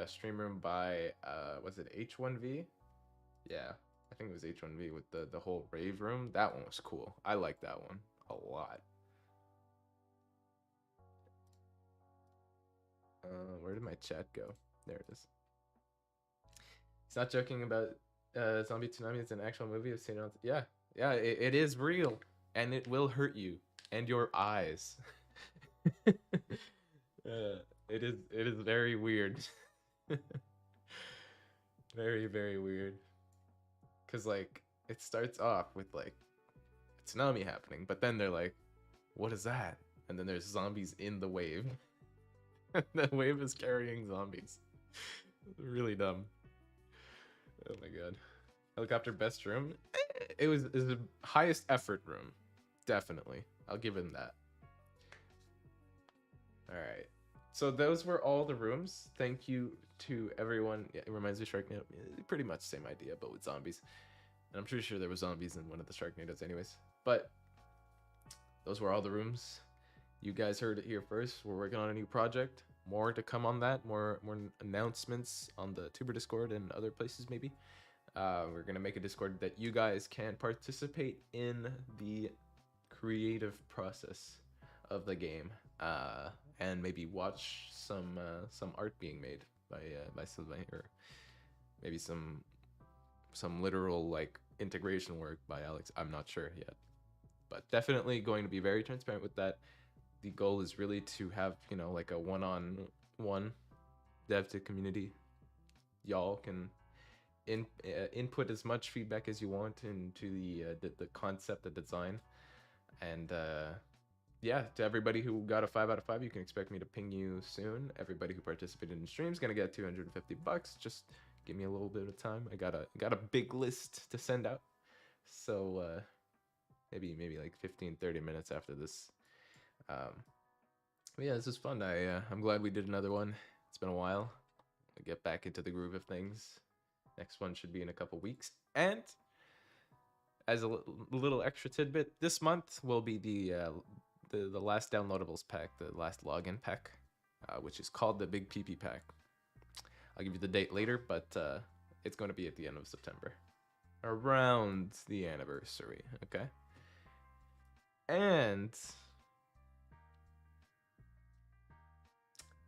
[SPEAKER 1] stream room by was it H1V? Yeah, I think it was H1V with the whole rave room. That one was cool. I like that one a lot. Where did my chat go? There it is. He's not joking about Zombie Tsunami. It's an actual movie. I've seen it. Yeah, yeah, it is real, and it will hurt you and your eyes. It is very weird. Very, very weird. Cause like it starts off with like a tsunami happening, but then they're like, what is that? And then there's zombies in the wave. The wave is carrying zombies. Really dumb. Oh my god. Helicopter best room? It was the highest effort room. Definitely. I'll give him that. Alright. So those were all the rooms. Thank you to everyone. Yeah, it reminds me of Sharknado. Pretty much same idea, but with zombies. And I'm pretty sure there were zombies in one of the Sharknadoes anyways. But those were all the rooms. You guys heard it here first. We're working on a new project. More to come on that. More announcements on the Tuber Discord and other places maybe. We're gonna make a Discord that you guys can participate in the creative process of the game, and maybe watch some art being made by Sylvain, or maybe some literal like integration work by Alex. I'm not sure yet, but definitely going to be very transparent with that. The goal is really to have, you know, like a one-on-one dev to community. Y'all can input as much feedback as you want into the concept, the design, and yeah, to everybody who got a 5 out of 5, you can expect me to ping you soon. Everybody who participated in the stream is gonna get $250. Just give me a little bit of time. I got a big list to send out, so maybe like 15-30 minutes after this. But yeah, this is fun. I'm glad we did another one. It's been a while. I get back into the groove of things. Next one should be in a couple weeks. And as a little extra tidbit, this month will be the last downloadables pack, the last login pack, which is called the Big PP pack. I'll give you the date later, but it's going to be at the end of September, around the anniversary. Okay. And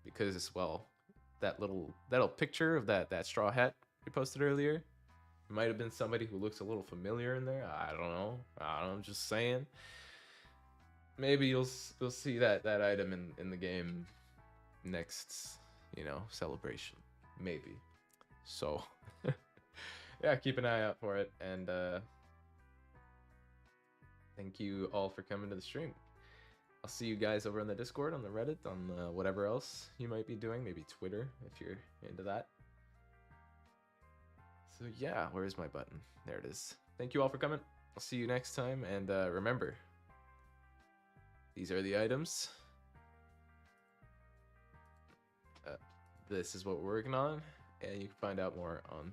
[SPEAKER 1] because, well, that little picture of that straw hat we posted earlier, it might have been somebody who looks a little familiar in there. I don't know. I'm just saying. Maybe you'll see that item in the game next, you know, celebration. Maybe. So Yeah, keep an eye out for it, and thank you all for coming to the stream. I'll see you guys over on the Discord, on the Reddit, on whatever else you might be doing, maybe Twitter if you're into that. So yeah, where's my button? There it is. Thank you all for coming. I'll see you next time, and remember, these are the items. This is what we're working on, and you can find out more on